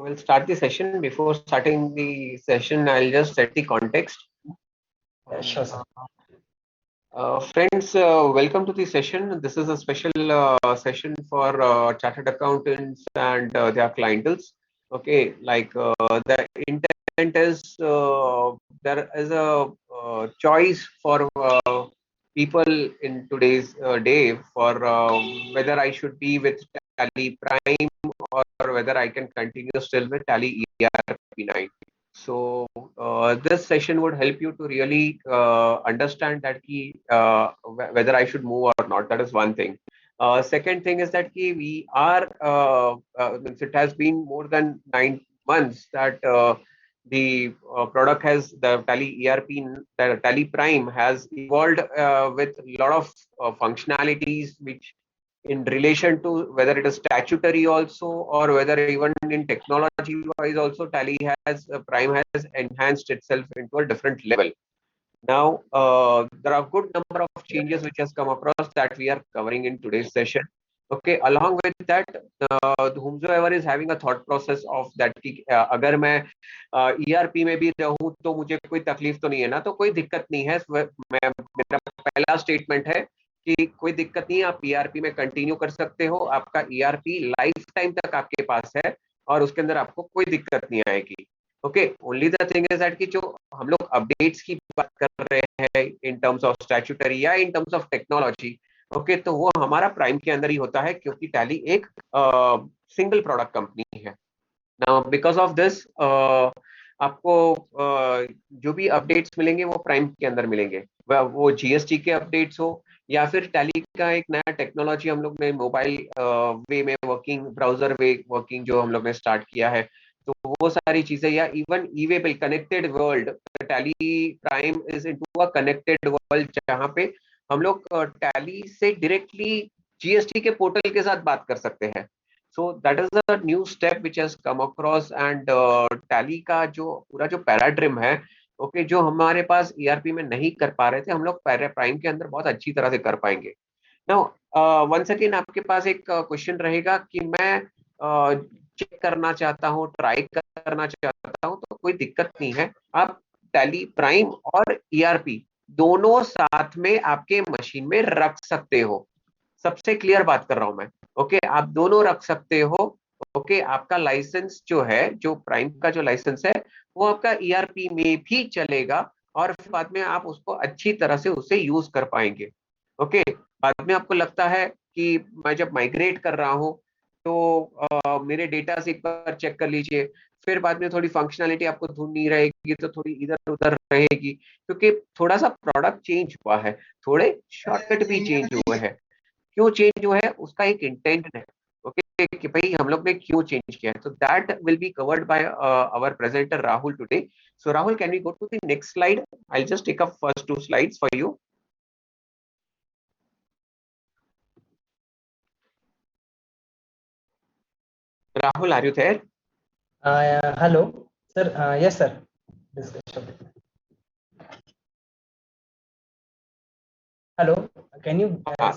We'll start the session. Before starting the session, I'll just set the context. Sure, sir. Friends, welcome to the session. This is a special session for chartered accountants and their clientels. Okay, the intent is there is a choice for people in today's day for whether I should be with Tally Prime or whether I can continue still with Tally ERP9. So this session would help you to really understand that whether I should move or not. That is one thing. Second thing is that we are it has been more than 9 months that the product has the Tally ERP, the Tally Prime has evolved with a lot of functionalities which in relation to whether it is statutory also or whether even in technology wise also Tally has Prime has enhanced itself into a different level. Now there are a good number of changes which has come across that we are covering in today's session. Okay, along with that, whomsoever is having a thought process of that कि अगर मैं ERP में भी रहूं तो मुझे कोई तकलीफ तो नहीं है ना, तो कोई दिक्कत नहीं है. मैं मेरा पहला स्टेटमेंट है कि कोई दिक्कत नहीं है, आप ERP में कंटिन्यू कर सकते हो. आपका ERP लाइफ टाइम तक आपके पास है और उसके अंदर आपको कोई दिक्कत नहीं आएगी. Okay, only the thing is that कि जो हम लोग अपडेट्स की बात कर रहे हैं इन टर्म्स ऑफ स्टैट्यूटरी या in terms of technology, okay, तो वो हमारा प्राइम के अंदर ही होता है क्योंकि टैली एक सिंगल प्रोडक्ट कंपनी है. नाउ बिकॉज ऑफ दिस आपको जो भी अपडेट्स मिलेंगे वो प्राइम के अंदर मिलेंगे. वो जीएसटी के अपडेट्स हो या फिर टैली का एक नया टेक्नोलॉजी हम लोग ने मोबाइल वे में वर्किंग, ब्राउजर वे वर्किंग जो हम लोग ने स्टार्ट किया है, तो वो सारी चीजें, या even e-way bill connected world. Tally prime is into a connected world जहां पे हम लोग टैली से डायरेक्टली जीएसटी के पोर्टल के साथ बात कर सकते हैं. So that is a new step which has come across and tally का जो पूरा जो पैराड्रिम है, ओके, जो हमारे पास ईआरपी में नहीं कर पा रहे थे, हम लोग प्राइम के अंदर बहुत अच्छी तरह से कर पाएंगे. नाउ वंस अगेन आपके पास एक क्वेश्चन रहेगा कि मैं चेक करना चाहता हूँ, ट्राई करना चाहता हूँ, तो कोई दिक्कत नहीं है. आप टैली प्राइम और ईआरपी दोनों साथ में आपके मशीन में रख सकते हो. सबसे क्लियर बात कर रहा हूं मैं. ओके, आप दोनों रख सकते हो. ओके, आपका लाइसेंस जो है, जो प्राइम का जो लाइसेंस है, वो आपका ईआरपी में भी चलेगा और फिर बाद में आप उसको अच्छी तरह से उसे यूज कर पाएंगे. ओके, बाद में आपको लगता है कि मैं जब माइग्रेट कर रहा हूं तो मेरे डेटा से एक बार चेक कर लीजिए. फिर बाद में थोड़ी फंक्शनैलिटी आपको ढूंढनी रहेगी तो थोड़ी इधर उधर रहेगी क्योंकि थोड़ा सा प्रोडक्ट चेंज हुआ है, थोड़े शॉर्टकट भी चेंज हुए हैं. क्यों चेंज हुआ है उसका एक इंटेंट है. ओके, कि भाई हम लोग ने क्यों चेंज किया है. तो that will be covered by our presenter Rahul today. So Rahul, can we go to the next slide? I just take up first 2 slides for you. Rahul, are you there? Hello, sir. Yes, sir. Discussion. Hello. Can you?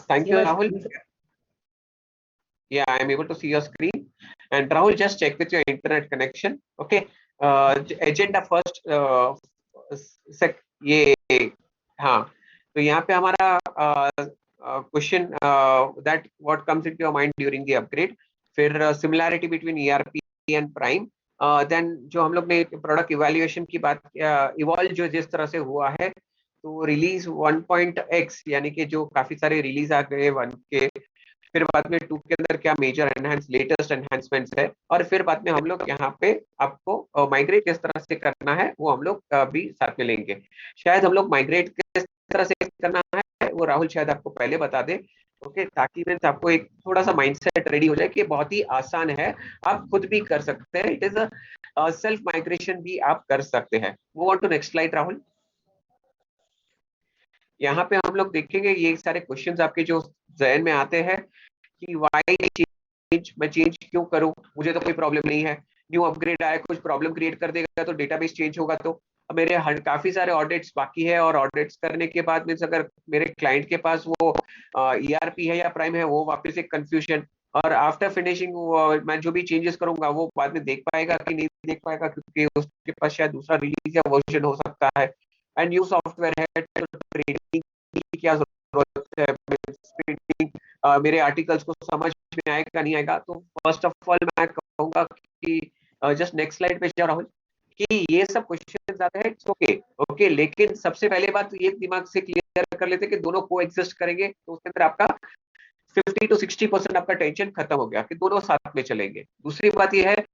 Thank see you, my Rahul. screen, sir? Yeah, I am able to see your screen. And Rahul, just check with your internet connection. Okay. Agenda first. ये हाँ, तो यहाँ पे हमारा question that what comes into your mind during the upgrade. फिर similarity between ERP and Prime. Then जो हम लोग ने प्रोडक्ट इवैल्यूएशन की बात, इवॉल्व जो जिस तरह से हुआ है, तो रिलीज 1.x यानी कि जो काफी सारे रिलीज आ गए 1 के, फिर बाद में 2 के अंदर क्या मेजर लेटेस्ट एनहांसमेंट्स है, और फिर बाद में हम लोग यहाँ पे आपको माइग्रेट किस तरह से करना है वो हम लोग भी साथ में लेंगे. शायद हम लोग माइग्रेट किस तरह से करना है वो राहुल शायद आपको पहले बता दे. ओके, ताकि मैं आपको एक थोड़ा सा माइंडसेट रेडी हो जाए कि बहुत ही आसान है, आप खुद भी कर सकते हैं. It is a self migration भी आप कर सकते हैं. Move on to next slide Rahul. यहाँ पे हम लोग देखेंगे ये सारे क्वेश्चंस आपके जो जहन में आते हैं कि वाई चेंज, मैं चेंज क्यों करूं, मुझे तो कोई प्रॉब्लम नहीं है. न्यू अपग्रेड आया, कुछ प्रॉब्लम क्रिएट कर देगा तो डेटाबेस चेंज होगा. तो अब मेरे काफी सारे ऑडिट्स बाकी है और ऑडिट्स करने के बाद में अगर मेरे क्लाइंट के पास वो ईआरपी है या प्राइम है, वो वापस एक कंफ्यूजन. और आफ्टर फिनिशिंग मैं जो भी चेंजेस करूंगा वो बाद में देख पाएगा कि नहीं देख पाएगा, क्योंकि उसके पास शायद दूसरा रिलीज या वर्जन हो सकता है। एंड न्यू सॉफ्टवेयर है तो ट्रेनिंग की क्या जरूरत है, ट्रेनिंग मेरे आर्टिकल्स को समझ में आएगा नहीं आएगा। तो फर्स्ट ऑफ ऑल मैं कहूंगा कि जस्ट नेक्स्ट स्लाइड पे जाओ राहुल, कि ये सब क्वेश्चन आते हैं, इट्स ओके ओके, लेकिन सबसे पहले बात ये दिमाग से क्लियर कर लेते हैं कि दोनों को एग्जिस्ट करेंगे, तो उसके अंदर आपका 50 to 60% आपका टेंशन खत्म हो गया कि दोनों साथ में चलेंगे। दूसरी बात यह है,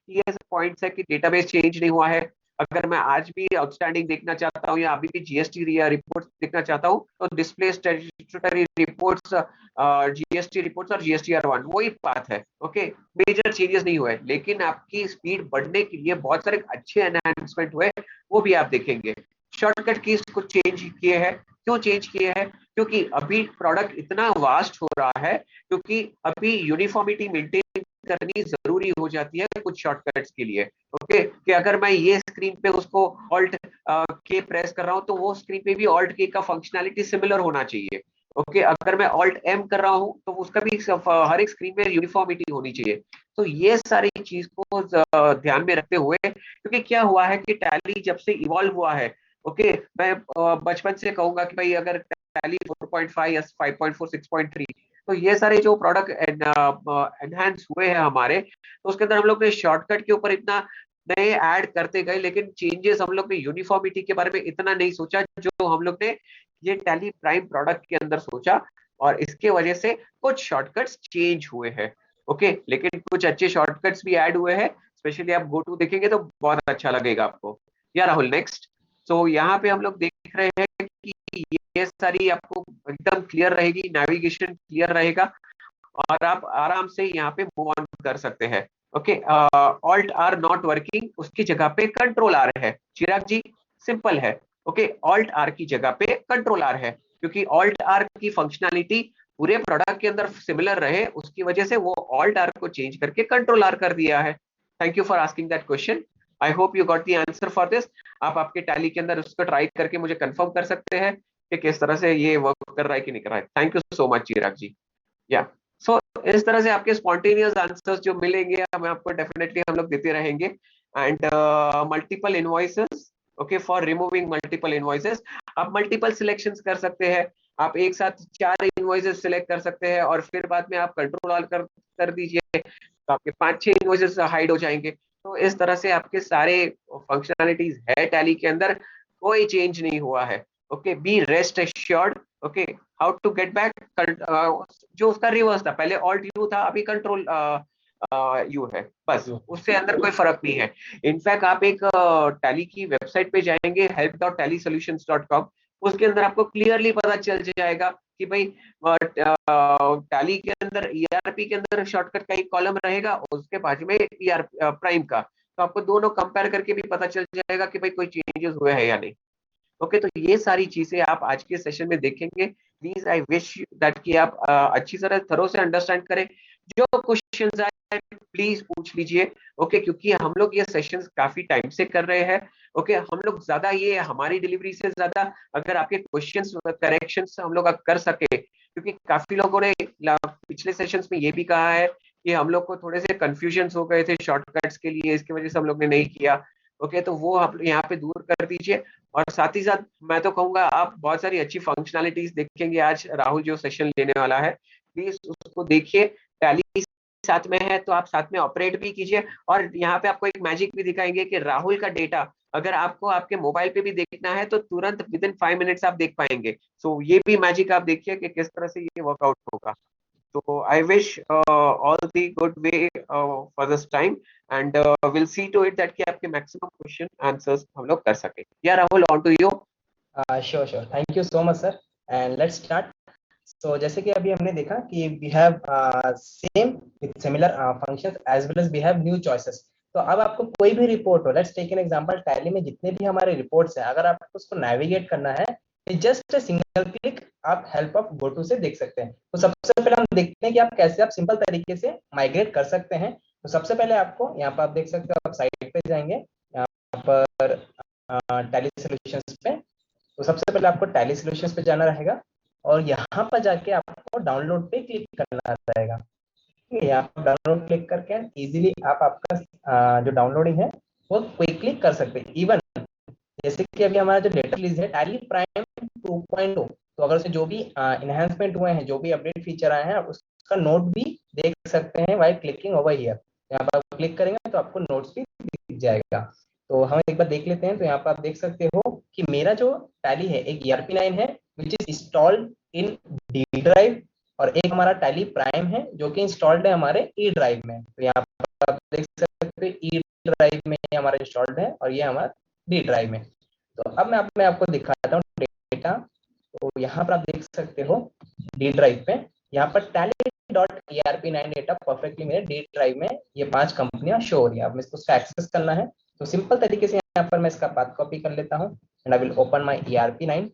ये पॉइंट्स है कि डेटाबेस चेंज नहीं हुआ है। अगर मैं आज भी आउटस्टैंडिंग देखना चाहता हूँ या अभी भी जीएसटी रिपोर्ट देखना चाहता हूँ, तो display statutory reports, GST reports और जीएसटीआर 1 वही बात है। ओके, मेजर चेंजेस नहीं हुए, लेकिन आपकी स्पीड बढ़ने के लिए बहुत सारे अच्छे एनहांसमेंट हुए, वो भी आप देखेंगे। शॉर्टकट कीज को चेंज किए हैं। क्यों चेंज किए हैं? क्योंकि अभी प्रोडक्ट इतना वास्ट हो रहा है, क्योंकि अभी यूनिफॉर्मिटी मेंटेन करनी जरूरी हो जाती है कुछ शॉर्टकट्स के लिए। ओके, कि अगर मैं ये स्क्रीन पे उसको ऑल्ट के प्रेस कर रहा हूँ, तो वो स्क्रीन पे भी ऑल्ट के का फंक्शनैलिटी सिमिलर होना चाहिए। ओके, अगर मैं ऑल्ट एम कर रहा हूँ तो उसका भी हर एक स्क्रीन में यूनिफॉर्मिटी होनी चाहिए। तो ये सारी चीज को ध्यान में रखते हुए, क्योंकि क्या हुआ है कि टैली जब से इवॉल्व हुआ है, ओके, मैं बचपन से कहूंगा कि भाई अगर टैली 4.5 या 5.4 6.3, तो ये सारे जो प्रोडक्ट एनहांस हुए हैं हमारे, तो उसके अंदर हम लोग ने शॉर्टकट के ऊपर इतना नए ऐड करते गए, लेकिन चेंजेस हम लोग ने यूनिफॉर्मिटी के बारे में इतना नहीं सोचा जो हम लोग ने ये टैली प्राइम प्रोडक्ट के अंदर सोचा, और इसके वजह से कुछ शॉर्टकट्स चेंज हुए हैं। ओके, लेकिन कुछ अच्छे शॉर्टकट्स भी ऐड हुए हैं, स्पेशली आप गो टू देखेंगे तो बहुत अच्छा लगेगा आपको। या राहुल नेक्स्ट। तो यहाँ पे हम लोग देख रहे हैं कि ये सारी आपको एकदम क्लियर रहेगी, नेविगेशन क्लियर रहेगा, और आप आराम से यहाँ पे मूव ऑन कर सकते हैं। Okay, alt R not working, उसकी जगह पे कंट्रोल आर है चिराग जी, सिंपल है। ओके, ऑल्ट आर की जगह पे कंट्रोल आर है, क्योंकि ऑल्ट आर की फंक्शनैलिटी पूरे प्रोडक्ट के अंदर सिमिलर रहे, उसकी वजह से वो ऑल्ट आर को चेंज करके कंट्रोल आर कर दिया है। Thank you for asking that question. I hope you got the answer for this. आप आपके टैली के अंदर उसको ट्राई करके मुझे कंफर्म कर सकते हैं कि किस तरह से ये वर्क कर रहा है कि नहीं कर रहा है। थैंक यू सो मच चिराग जी। या सो इस तरह से आपके स्पॉन्टेनियस आंसर्स जो मिलेंगे हमें, आपको डेफिनेटली हम लोग देते रहेंगे। And multiple invoices, okay, for removing multiple invoices आप मल्टीपल सिलेक्शंस कर सकते हैं। आप एक साथ 4 इनवॉइसेस सिलेक्ट कर सकते हैं, और फिर बाद में आप कंट्रोल ऑल कर दीजिए, तो आपके 5-6 इनवॉइसेस हाइड हो जाएंगे। तो इस तरह से आपके सारे फंक्शनैलिटीज है टैली के अंदर, कोई चेंज नहीं हुआ है। Okay, be rest assured. Okay, how to get back, जो उसका रिवर्स था, पहले ऑल्ट यू था, अभी कंट्रोल यू है, बस उससे अंदर कोई फर्क नहीं है। इनफैक्ट आप एक टैली की वेबसाइट पे जाएंगे help.tallysolutions.com, उसके अंदर आपको क्लियरली पता चल जाएगा कि भाई टैली के अंदर ईआरपी के अंदर शॉर्टकट का एक कॉलम रहेगा, उसके बाजू में ईआर प्राइम का, तो आपको दोनों कंपेयर करके भी पता चल जाएगा कि भाई कोई चेंजेस हुए हैं या नहीं। ओके, तो ये सारी चीजें आप आज के सेशन में देखेंगे। प्लीज आई विश दैट कि आप अच्छी तरह थरो से अंडरस्टैंड करें। जो क्वेश्चंस आए प्लीज पूछ लीजिए। ओके, क्योंकि हम लोग ये सेशंस काफी टाइम से कर रहे हैं। ओके, हम लोग ज्यादा ये हमारी डिलीवरी से ज्यादा अगर आपके क्वेश्चंस करेक्शंस हम लोग कर सके, क्योंकि काफी लोगों ने पिछले सेशंस में ये भी कहा है कि हम लोग को थोड़े से कंफ्यूजन हो गए थे शॉर्टकट्स के लिए, इसकी वजह से हम लोग ने नहीं किया। ओके, तो वो आप यहाँ पे दूर कर दीजिए। और साथ ही साथ मैं तो कहूंगा आप बहुत सारी अच्छी फंक्शनैलिटीज देखेंगे आज राहुल जो सेशन लेने वाला है, प्लीज उसको देखिए। टैली साथ में है तो आप साथ में ऑपरेट भी कीजिए, और यहाँ पे आपको एक मैजिक भी दिखाएंगे कि राहुल का डेटा अगर आपको आपके मोबाइल पे भी देखना है तो तुरंत विद इन 5 मिनट्स आप देख पाएंगे। सो ये भी मैजिक आप देखिए कि किस तरह से ये वर्कआउट होगा। तो I wish all the good way for this time, and will see to it that कि आपके मैक्सिमम क्वेश्चन आंसर्स हम लोग कर सके। या Rahul, on to you. Sure thank you so much sir, and let's start. So जैसे कि अभी हमने देखा कि we have same with similar functions as well as we have new choices. तो अब आपको कोई भी रिपोर्ट हो, let's take an example, Tally में जितने भी हमारे रिपोर्ट्स हैं, अगर आपको उसको नेविगेट करना है तो जस्ट अ सिंगल क्लिक आप हेल्प ऑफ गो टू से देख सकते हैं। तो सबसे पहले हम देखते हैं कि आप कैसे आप सिंपल तरीके से माइग्रेट कर सकते हैं। तो सबसे पहले आपको यहाँ पर आप देख सकते हो, आप साइट पे जाएंगे, यहाँ पर टैली सॉल्यूशंस पे। तो सबसे पहले आपको टैली सॉल्यूशंस पे जाना रहेगा, और यहाँ पर जाके आपको डाउनलोड पे क्लिक करना रहेगा। यहाँ पर डाउनलोड क्लिक करके इजीली आप आपका जो डाउनलोडिंग है वो क्विकली कर सकते हैं। इवन जैसे कि अभी हमारा जो लेटेस्ट रिलीज है टैली प्राइम 2.0, तो अगर उसमें जो भी इनहेंसमेंट हुए हैं, जो भी अपडेट फीचर आए हैं, आप उसका नोट भी देख सकते हैं वाइल क्लिकिंग ओवर हियर। यहाँ पर आप क्लिक करेंगे तो आपको नोट्स भी दिख जाएगा। तो हम एक बार देख लेते हैं। तो यहाँ पर आप देख सकते हो कि मेरा जो टैली है एक ERP9 है which is installed in D drive, और एक हमारा टैली प्राइम है जो कि इंस्टॉल्ड है हमारे ई ड्राइव में। तो यहाँ पर आप देख सकते हो ई ड्राइव में हमारा इंस्टॉल्ड है और ये हमारा डी ड्राइव में। तो अब मैं आपको दिखाता हूँ डेटा। तो यहाँ पर आप देख सकते हो डी ड्राइव पे यहाँ पर tally.erp9 डेटा परफेक्टली मेरे डी ड्राइव में ये 5 कंपनियां शो हो रही है। अब इसको एक्सेस करना है तो सिंपल तरीके से यहाँ पर मैं इसका पाथ कॉपी कर लेता हूँ and I will open my ERP9।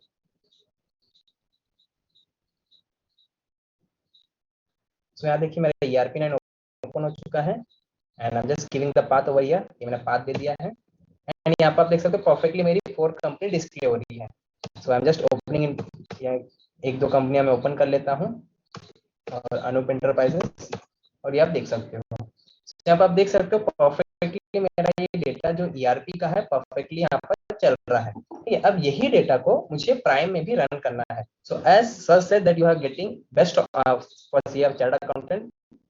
तो यहाँ देखिए मेरा ERP9 ओपन हो चुका है and I am just giving the path over here. ये मैंने पाथ दे दिया है एंड यहाँ पर आप देख सकते हो परफेक्टली मेरी 4 कंपनी डिस्प्ले हो रही है। So I am just opening in, एक दो कंपनियां मैं ओपन कर लेता हूँ और अनूप एंटरप्राइजेस, और ये आप देख सकते हो। यहाँ पर आप देख सकते हो परफेक्टली मेरा ये डेटा जो ERP का है परफेक्टली यहाँ पर चल रहा है। ठीक है, अब यही डेटा को मुझे प्राइम में भी रन करना है। So as such said that you are getting best for CF chartered accountant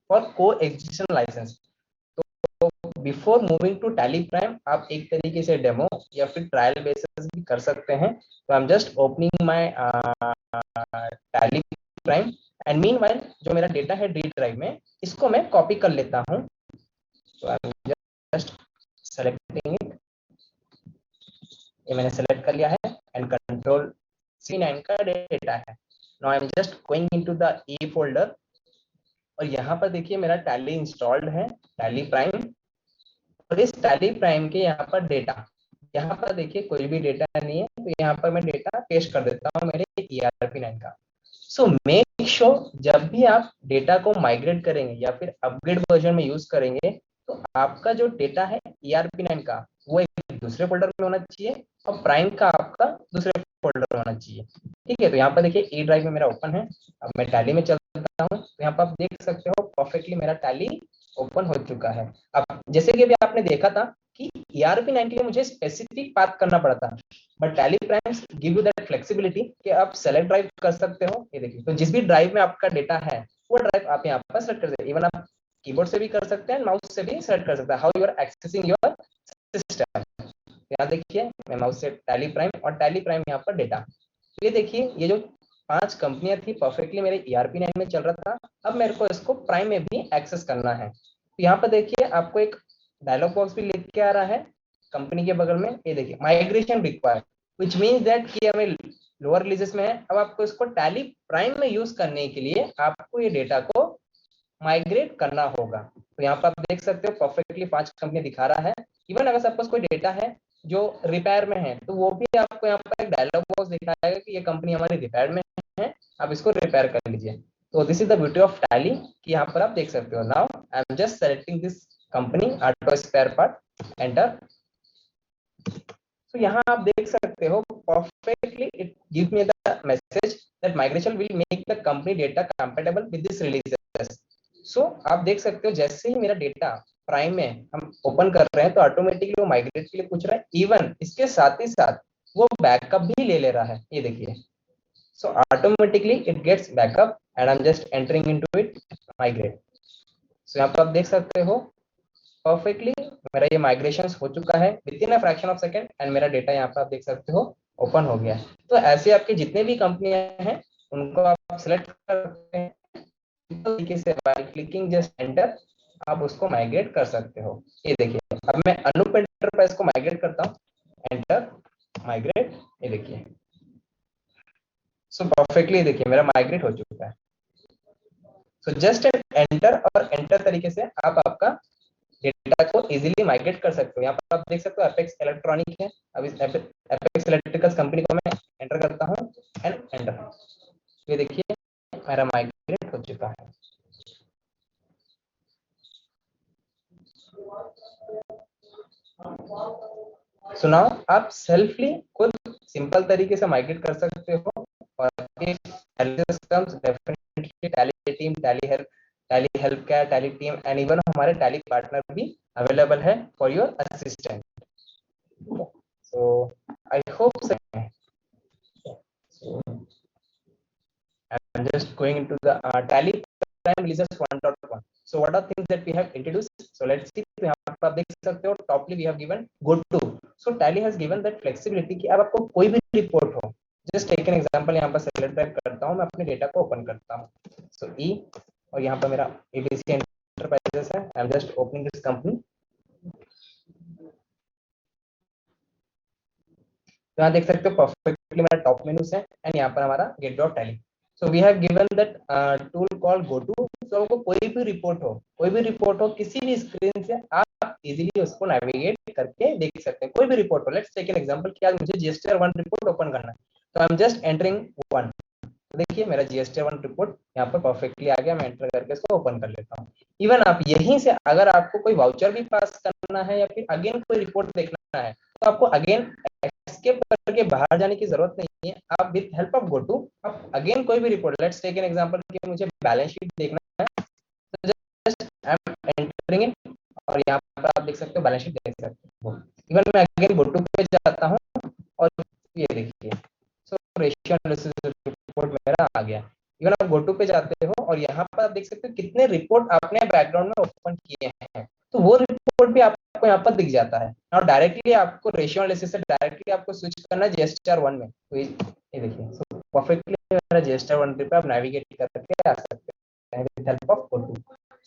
for co execution license. Before moving to Tally Prime आप एक तरीके से डेमो या फिर ट्रायल बेसिस भी कर सकते हैं। तो आई am just opening my tally prime and meanwhile जो मेरा डेटा है डी ड्राइव में इसको मैं कॉपी कर लेता हूं। तो आई एम जस्ट सेलेक्टिंग इट, ये मैंने सेलेक्ट कर लिया है एंड कंट्रोल C9 का डेटा है। Now I am just going into the E folder और यहाँ पर देखिए मेरा टैली इंस्टॉल्ड है टैली प्राइम, और इस टैली प्राइम के यहाँ पर डेटा, यहाँ पर देखिए कोई भी डेटा नहीं है तो यहाँ पर मैं डेटा पेस्ट कर देता हूँ मेरे ERP9 का। सो मेक श्योर जब भी आप डेटा को माइग्रेट करेंगे या फिर अपग्रेड वर्जन में यूज करेंगे तो आपका जो डेटा है ERP9 का वो एक दूसरे फोल्डर में होना चाहिए और प्राइम का आपका दूसरे फोल्डर में होना चाहिए। ठीक है, तो यहाँ पर देखिए ई ड्राइव में मेरा ओपन है। अब मैं टैली में चलता हूँ तो यहाँ पर आप देख सकते हो परफेक्टली मेरा टैली ओपन हो चुका है। अब जैसे कि अभी आपने देखा था कि ERP9 के लिए मुझे स्पेसिफिक पाथ करना पड़ता है, but tally prime give you that flexibility कि आप सेलेक्ट ड्राइव कर सकते हो। ये देखिए, तो जिस भी ड्राइव में आपका डेटा है वो ड्राइव आप यहाँ पर सेलेक्ट कर सकते हैं। इवन आप कीबोर्ड से भी कर सकते हैं, माउस से भी सेलेक्ट कर सकते हैं, how you are accessing your system. यहाँ देखिए मैं माउस से टैली प्राइम और टैली प्राइम यहाँ पर डेटा। ये देखिए ये जो 5 कंपनियां थी परफेक्टली मेरे ERP9 में चल रहा था, अब मेरे को इसको प्राइम में भी एक्सेस करना है। तो यहाँ पर देखिए आपको एक डायलॉग बॉक्स भी लिख के आ रहा है कंपनी के बगल में, ये देखिए migration required, which means that कि हमें लोअर रिलीजेस में है। अब आपको इसको टैली प्राइम में यूज करने के लिए आपको ये डेटा को माइग्रेट करना होगा। तो यहाँ पर आप देख सकते हो परफेक्टली 5 कंपनी दिखा रहा है। इवन अगर सपोज कोई डेटा है जो रिपेयर में है तो वो भी आपको यहाँ पर एक डायलॉग बॉक्स दिखाएगा कि ये कंपनी हमारी रिपेयर में है, आप इसको रिपेयर कर लीजिए। तो this is the beauty of Tally कि यहाँ पर आप देख सकते हो। Now I am just selecting this company auto spare part, enter. तो यहाँ आप देख सकते हो perfectly it give me the message that migration will make the company data compatible with this releases. So आप देख सकते हो जैसे ही मेरा डेटा प्राइम में हम ओपन कर रहे हैं तो ऑटोमेटिकली वो माइग्रेट के लिए पूछ रहा है। इवन इसके साथ ही साथ वो बैकअप भी ले रहा है, ये देखिए। So automatically it gets backup and I am just entering into it migrate. So यहाँ पर आप देख सकते हो परफेक्टली मेरा ये माइग्रेशन हो चुका है with in a fraction of second and मेरा डेटा यहाँ पर आप देख सकते हो ओपन हो गया है। तो ऐसे आपके जितने भी कंपनियां हैं उनको आप सिलेक्ट कर सकते हैं तरीके से बाय क्लिकिंग जस्ट एंटर, आप उसको माइग्रेट कर सकते हो। ये देखिए अब मैं अनूप एंटरप्राइज को माइग्रेट करता हूँ, एंटर माइग्रेट, ये देखिए। सो परफेक्टली देखिए मेरा माइग्रेट हो चुका है। सो जस्ट एंटर और एंटर तरीके से आप आपका डेटा को इजीली माइग्रेट कर सकते हो। यहाँ पर आप देख सकते हो एपेक्स इलेक्ट्रॉनिक है। अब इस एपेक्स इलेक्ट्रिकल्स कंपनी को मैं एंटर करता हूँ एंड एंटर। ये देखिए मेरा माइग्रेट हो चुका है। सो नाउ आप सेल्फली खुद सिंपल तरीके से माइग्रेट कर सकते हो और definitely tally team, tally help care, tally team and even हमारे टैली पार्टनर भी अवेलेबल है for your assistant. So I hope so I'm just going into the Tally Prime releases 1.1. So what are things that we have introduced? So let's see. तो यहाँ पर आप देख सकते हो Topley we have given go to. So Tally has given that flexibility कि अब आपको कोई भी रिपोर्ट हो, जस्ट टेक एन एग्जांपल, यहाँ पर सेलेक्ट टाइप करता हूँ, मैं अपने डेटा को ओपन करता हूँ। सो ई और यहाँ पर मेरा एबीसी एंटरप्राइजेस है, आई am just opening this company. तो यहाँ देख सकते हो परफेक्टली मेरा टॉप मेनूज है एंड यहाँ पर हमारा get dot Tally. So we have given that tool call go to. तो आपको कोई भी रिपोर्ट हो किसी भी स्क्रीन से आप इजीली उसको नेविगेट करके देख सकते हैं, कोई भी रिपोर्ट हो। लेट्स टेक एन एग्जांपल कि आज मुझे जीएसटीआर 1 रिपोर्ट ओपन करना है, तो आई एम जस्ट एंटरिंग 1। देखिए मेरा जीएसटीआर 1 रिपोर्ट यहाँ पर परफेक्टली आ गया, मैं एंटर करके इसको ओपन कर लेता हूँ। इवन आप यहीं से अगर आपको कोई वाउचर भी पास करना है या फिर अगेन कोई रिपोर्ट देखना है, तो आपको अगेन एस्केप करके बाहर जाने की जरूरत नहीं है। आप with help of go to आप अगेन कोई भी report, let's take an example कि मुझे बैलेंस शीट देखना है, तो just I am entering it और यहाँ पर आप देख सकते हो बैलेंस शीट देख सकते हो। इवन मैं अगेन गो टू पे जाता हूँ और ये देखिए सो रेशियो एनालिसिस रिपोर्ट मेरा आ गया। इवन आप गो टू पे जाते हो और यहाँ पर आप देख सकते हो कितने रिपोर्ट आपने बैकग्राउंड में ओपन किए हैं, तो वो रिपोर्ट भी आपको यहाँ पर दिख जाता है। और डायरेक्टली आपको रेशियो एनालिसिस से डायरेक्टली आपको स्विच करना है जीएसटीआर 1 में, तो ये देखिए सो परफेक्टली मेरा जीएसटीआर 1 पे आप नेविगेट करके आ सकते हैं with help of go to.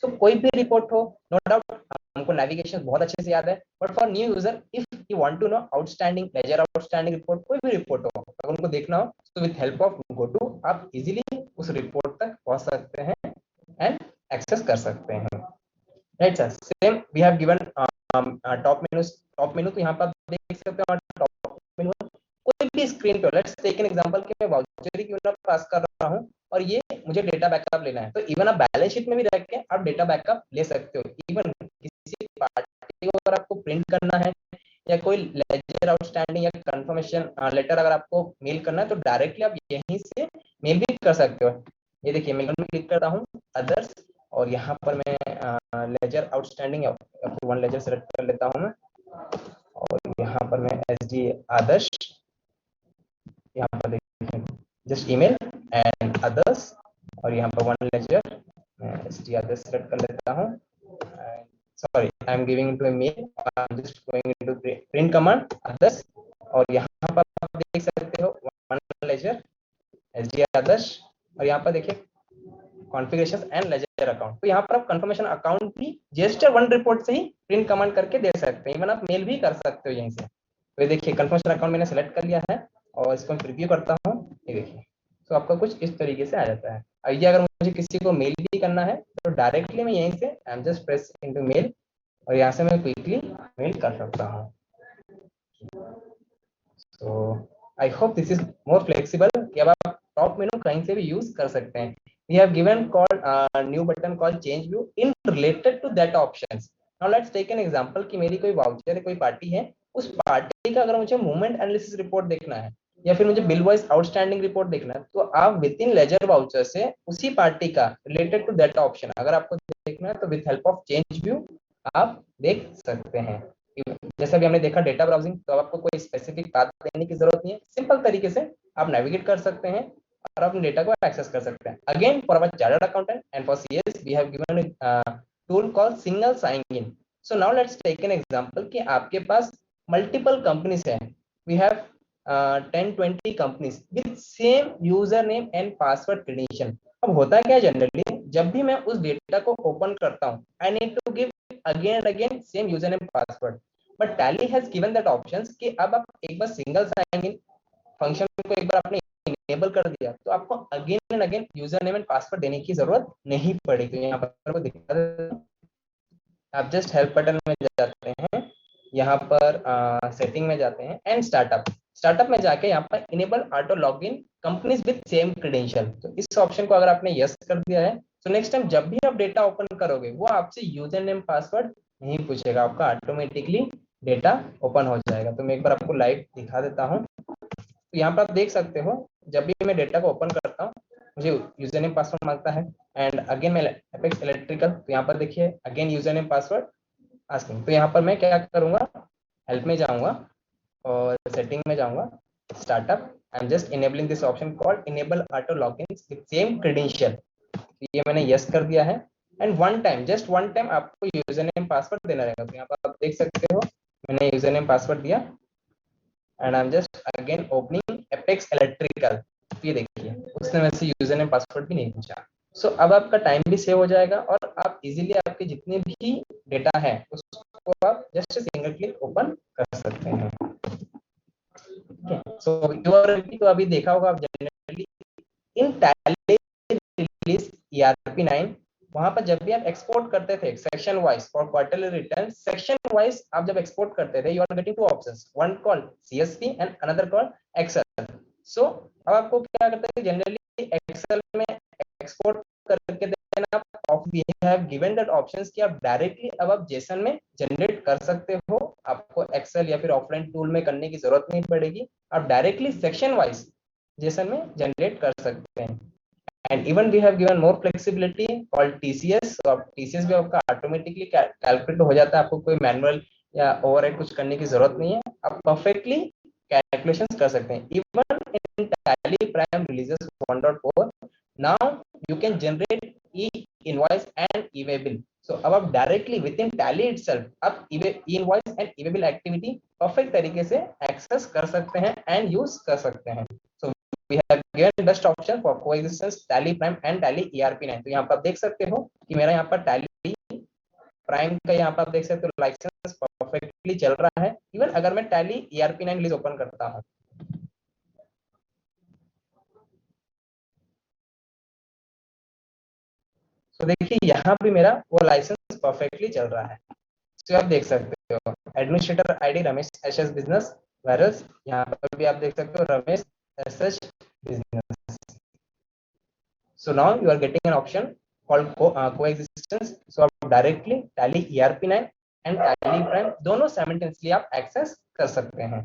So कोई भी रिपोर्ट हो, नो डाउट हमको नेविगेशन बहुत अच्छे से याद है, but for new user if you want to know outstanding ledger, outstanding report, कोई भी रिपोर्ट हो अगर उनको देखना हो, तो with help of go to आप इजीली उस रिपोर्ट तक पहुंच सकते हैं एंड एक्सेस कर सकते हैं। Right sir, same we have given top menu. तो यहाँ पर आप देख सकते हो टॉप मेनू कोई भी स्क्रीन पे, लेट्स टेक एन एग्जांपल कि मैं वाउचर क्यों ना पास कर रहा हूँ और ये मुझे डेटा बैकअप लेना है, तो इवन आप बैलेंस शीट में भी रह के आप डेटा बैकअप ले सकते हो। इवन किसी पार्टी को अगर आपको प्रिंट करना है या कोई लेजर आउटस्टैंडिंग या कंफर्मेशन लेटर अगर आपको मेल करना है, तो डायरेक्टली आप यहीं से मेल भी कर सकते हो। ये देखिए मेल में क्लिक करता हूँ अदर्स और यहाँ पर मैं लेजर आउटस्टैंडिंग या वन लेजर सेलेक्ट कर लेता हूँ मैं, और यहाँ पर मैं एसडी आदर्श, यहाँ पर देखिए जस्ट ईमेल एंड अदर्स और यहाँ पर वन लेजर मैं एसडी आदर्श सेलेक्ट कर लेता हूँ। Sorry I am giving into a mail, I am just going into print command others और यहाँ पर आप देख सकते हो वन लेजर एसडी आदर्श और यहाँ पर देखिए कॉन्फ़िगरेशंस एंड लेजर अकाउंट। तो यहाँ पर आप कंफर्मेशन अकाउंट भी जीएसटीआर 1 रिपोर्ट से ही प्रिंट कमांड करके दे सकते हैं, इवन आप मेल भी कर सकते हो यहीं से। तो ये देखिए कंफर्मेशन अकाउंट मैंने सेलेक्ट कर लिया है और इसको प्रीव्यू करता हूँ, ये देखिए तो आपका कुछ इस तरीके से आ जाता है। और ये अगर मुझे किसी को मेल भी करना है तो डायरेक्टली मैं यहीं से I am just press into mail और यहाँ से मैं क्विकली मेल कर सकता हूँ। तो I hope this is more flexible कि अब आप टॉप मेनू कहीं से भी यूज कर सकते हैं। We have given called new button called change view in related to that options. Now let's take an example कि मेरी कोई वाउचर है, कोई पार्टी है, उस पार्टी का अगर मुझे मूवमेंट एनालिसिस रिपोर्ट देखना है या फिर मुझे बिल वाइज आउटस्टैंडिंग रिपोर्ट देखना है, तो आप विद इन लेजर वाउचर से उसी पार्टी का रिलेटेड टू दैट ऑप्शन अगर आपको देखना है तो with help of change view आप देख सकते हैं। जैसा भी हमने देखा डेटा ब्राउजिंग, तो आपको कोई स्पेसिफिक पाथ देने की जरूरत नहीं है, सिंपल तरीके से आप नेविगेट कर सकते हैं और अपने डेटा को एक्सेस कर सकते हैं। Again for our chartered accountant and for CS we have given tool called single sign in. So now let's take an example कि आपके पास मल्टीपल कंपनीज हैं, we have 10-20 companies with same user name and password credential. अब होता क्या है generally, जब भी मैं उस डेटा को ओपन करता हूं I need to give again and again same user name password, but Tally has given that options कि अब आप एक बार सिंगल साइन इन फंक्शन को एक बार आपने इनेबल कर दिया तो आपको again and again user name and password देने की जरूरत नहीं पड़ेगी। तो यहाँ पर वो दिखा देता हूं, आप जस्ट हेल्प बटन में जाते हैं, यहाँ पर सेटिंग में जाते हैं एंड स्टार्टअप में जाके यहाँ पर enable auto login companies with same credential, तो इस ऑप्शन को अगर आपने यस कर दिया है तो नेक्स्ट टाइम जब भी आप डेटा ओपन करोगे वो आपसे यूजर नेम पासवर्ड नहीं पूछेगा, आपका ऑटोमेटिकली डेटा ओपन हो जाएगा। तो मैं एक बार आपको लाइव दिखा देता हूँ। तो यहाँ पर आप देख सकते हो जब भी मैं डेटा को ओपन करता हूँ मुझे यूजर नेम पासवर्ड मांगता है। एंड अगेन मैं एपेक्स इलेक्ट्रिकल, तो यहाँ पर देखिए again user name password asking. तो यहाँ पर मैं क्या करूंगा, हेल्प में जाऊंगा और सेटिंग में जाऊंगा, startup, I am just enabling this option called enable auto login with same credential. ये मैंने यस कर दिया है। And one time, just one time आपको यूजर नेम पासवर्ड देना रहेगा। तो यहाँ पर आप देख सकते हो मैंने यूजर नेम पासवर्ड दिया and I am just again opening apex electrical. ये देखिए उसने मेरे से यूजर नेम पासवर्ड भी नहीं पूछा। सो अब आपका टाइम भी सेव हो जाएगा और आप इजीली आपके जितने भी डेटा है उसको आप जस्ट सिंगल क्लिक ओपन कर सकते हैं। सो यूआरएल तो अभी देखा होगा आप generally in Tally release ERP 9, वहां पर जब भी आप एक्सपोर्ट करते थे section wise for quarterly return, section wise आप जब एक्सपोर्ट करते थे you are getting two options, one called CSV and another called Excel. So अब आपको क्या करते हैं जनरली एक्सेल में एक्सपोर्ट करके देना, we have given that options कि आप डायरेक्टली अब आप जेसन में जनरेट कर सकते हो। आपको एक्सेल या फिर ऑफलाइन टूल में करने की जरूरत नहीं पड़ेगी, आप डायरेक्टली सेक्शन वाइज जेसन में जनरेट कर सकते हैं। and even we have given more flexibility called TCS। तो आप TCS भी आपका ऑटोमेटिकली कैलकुलेट हो जाता है, आपको कोई मैनुअल या ओवरराइड कुछ करने की जरूरत नहीं है, आप परफेक्टली कैलकुलेशंस कर सकते हैं। Even in Tally Prime releases 1.4 now you can generate e invoice and e-way bill. So अब आप directly within Tally itself आप e invoice and e-way bill activity perfect तरीके से एक्सेस कर सकते हैं एंड यूज कर सकते हैं। सो we have given best option for coexistence tally prime and tally ERP9। तो यहाँ पर आप देख सकते हो कि मेरा यहाँ पर tally prime का यहाँ पर आप देख सकते हो लाइसेंस परफेक्टली चल रहा है। इवन अगर मैं tally ERP9 रिलीज ओपन करता हूँ, तो देखिए यहाँ भी मेरा वो लाइसेंस परफेक्टली चल रहा है। तो आप देख सकते हो administrator ID Ramesh SS business virus, यहाँ पर भी आप देख सकते हो Ramesh SS business. So now you are getting an option called coexistence। So आप directly tally ERP9 and tally prime दोनों simultaneously आप access कर सकते हैं।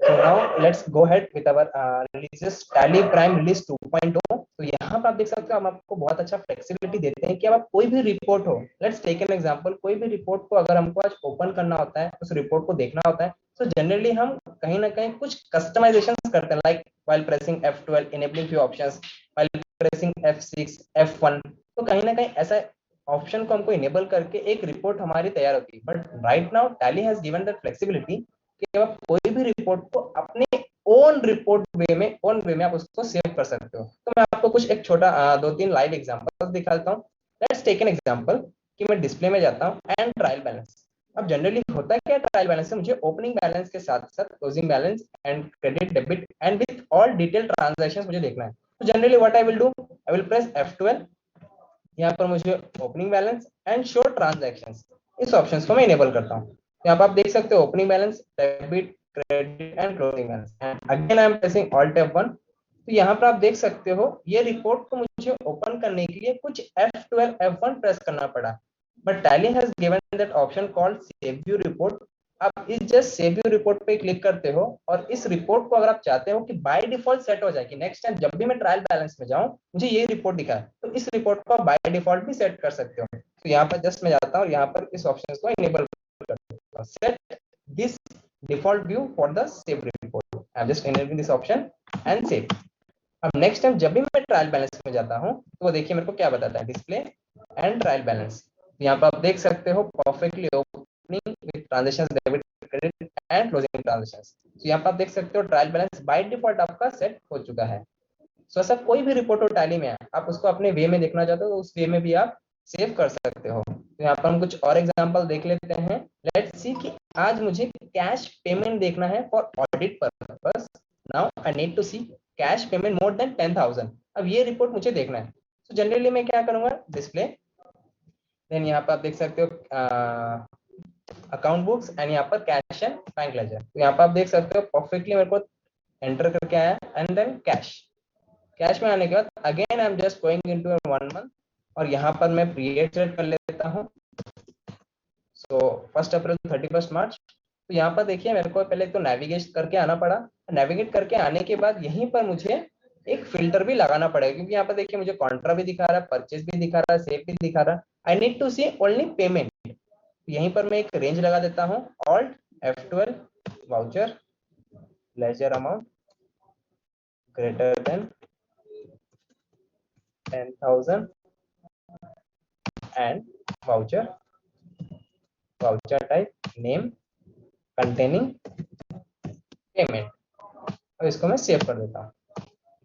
So now let's go ahead with our releases tally prime release 2.0। तो यहाँ पर आप देख सकते हो हम आपको बहुत अच्छा फ्लेक्सिबिलिटी देते हैं कि अब आप कोई भी रिपोर्ट हो, लेट्स टेक एन एग्जांपल, कोई भी रिपोर्ट को अगर हमको आज ओपन करना होता है, उस रिपोर्ट को देखना होता है, तो जनरली हम कहीं ना कहीं कुछ कस्टमाइजेशन करते हैं, like while pressing F12 enabling few options, while pressing F6 F1। तो कहीं ना कहीं ऐसा ऑप्शन को हमको इनेबल करके एक रिपोर्ट हमारी तैयार होती है। But right now tally has given that flexibility कि आप कोई भी रिपोर्ट को अपने ओन रिपोर्ट वे में आप उसको सेव कर सकते हो। तो मैं आपको कुछ एक छोटा 2-3 लाइव एग्जांपल दिखाता हूँ। लेट्स टेक एन एग्जांपल कि मैं डिस्प्ले में जाता हूँ एंड ट्रायल बैलेंस। अब जनरली होता है क्या ट्रायल बैलेंस से, मुझे ओपनिंग बैलेंस के साथ साथ closing balance and credit debit and with all detail transactions मुझे देखना है। तो generally what I will do, I will press F12, यहाँ पर मुझे opening balance and show transactions इस ऑप्शंस को मैं इनेबल करता हूँ। यहाँ पर आप देख सकते हो opening balance, debit, credit and closing balance and again I am pressing alt F1। तो यहाँ पर आप देख सकते हो ये रिपोर्ट को मुझे ओपन करने के लिए कुछ F12 F1 प्रेस करना पड़ा, but Tally has given that option called save view report. आप इस जस्ट सेव व्यू रिपोर्ट पे क्लिक करते हो और इस रिपोर्ट को अगर आप चाहते हो कि बाय डिफॉल्ट सेट हो जाए कि नेक्स्ट टाइम जब भी मैं ट्रायल बैलेंस में जाऊं मुझे ये रिपोर्ट दिखाए, तो इस रिपोर्ट को आप बाय डिफॉल्ट भी सेट कर सकते हो। तो यहाँ पर जस्ट मैं जाता हूँ, यहाँ पर इस ऑप्शन को इनेबल कर देता हूँ, set this default view for the save report. I am just enabling this option and save. अब नेक्स्ट टाइम जब भी मैं ट्रायल बैलेंस में जाता हूँ तो देखिए मेरे को क्या बताता है, डिस्प्ले एंड ट्रायल बैलेंस। यहाँ पर आप देख सकते हो perfectly opening with transactions, debit, credit and closing transactions. तो यहाँ पर आप देख सकते हो ट्रायल बैलेंस बाय डिफॉल्ट आपका सेट हो चुका है। सो ऐसा कोई भी रिपोर्ट हो टैली में आप उसको अपने वे में देखना चाहते हो तो उस वे में भी आप सेव कर सकते हो। तो यहाँ पर हम कुछ और एग्जांपल देख लेते हैं। लेट्स सी कि आज मुझे कैश पेमेंट देखना है for audit purpose. Now I need to see cash payment more than 10,000। अब ये रिपोर्ट मुझे देखना है। तो जनरली मैं क्या करूंगा, डिस्प्ले, देन यहाँ पर आप देख सकते हो अकाउंट बुक्स एंड यहाँ पर कैश एंड बैंक लेजर। तो यहाँ पर आप देख सकते हो परफेक्टली मेरे को एंटर करके आया एंड देन कैश में आने के बाद again I am just going into 1 month और यहाँ पर मैं पीरियड सेट कर लेता हूँ। सो 1 अप्रैल 31 मार्च। तो यहाँ पर देखिए मेरे को पहले तो नेविगेट करके आना पड़ा। नेविगेट करके आने के बाद यहीं पर मुझे एक फिल्टर भी लगाना पड़ेगा, क्योंकि यहाँ पर देखिए मुझे कॉन्ट्रा भी दिखा रहा है, परचेज भी दिखा रहा है, सेव भी दिखा रहा है। I need to see only payment. यहीं पर मैं एक रेंज लगा देता हूँ, alt F12 voucher ledger amount greater than 10,000 and voucher type name containing payment, और इसको मैं सेव कर देता हूँ।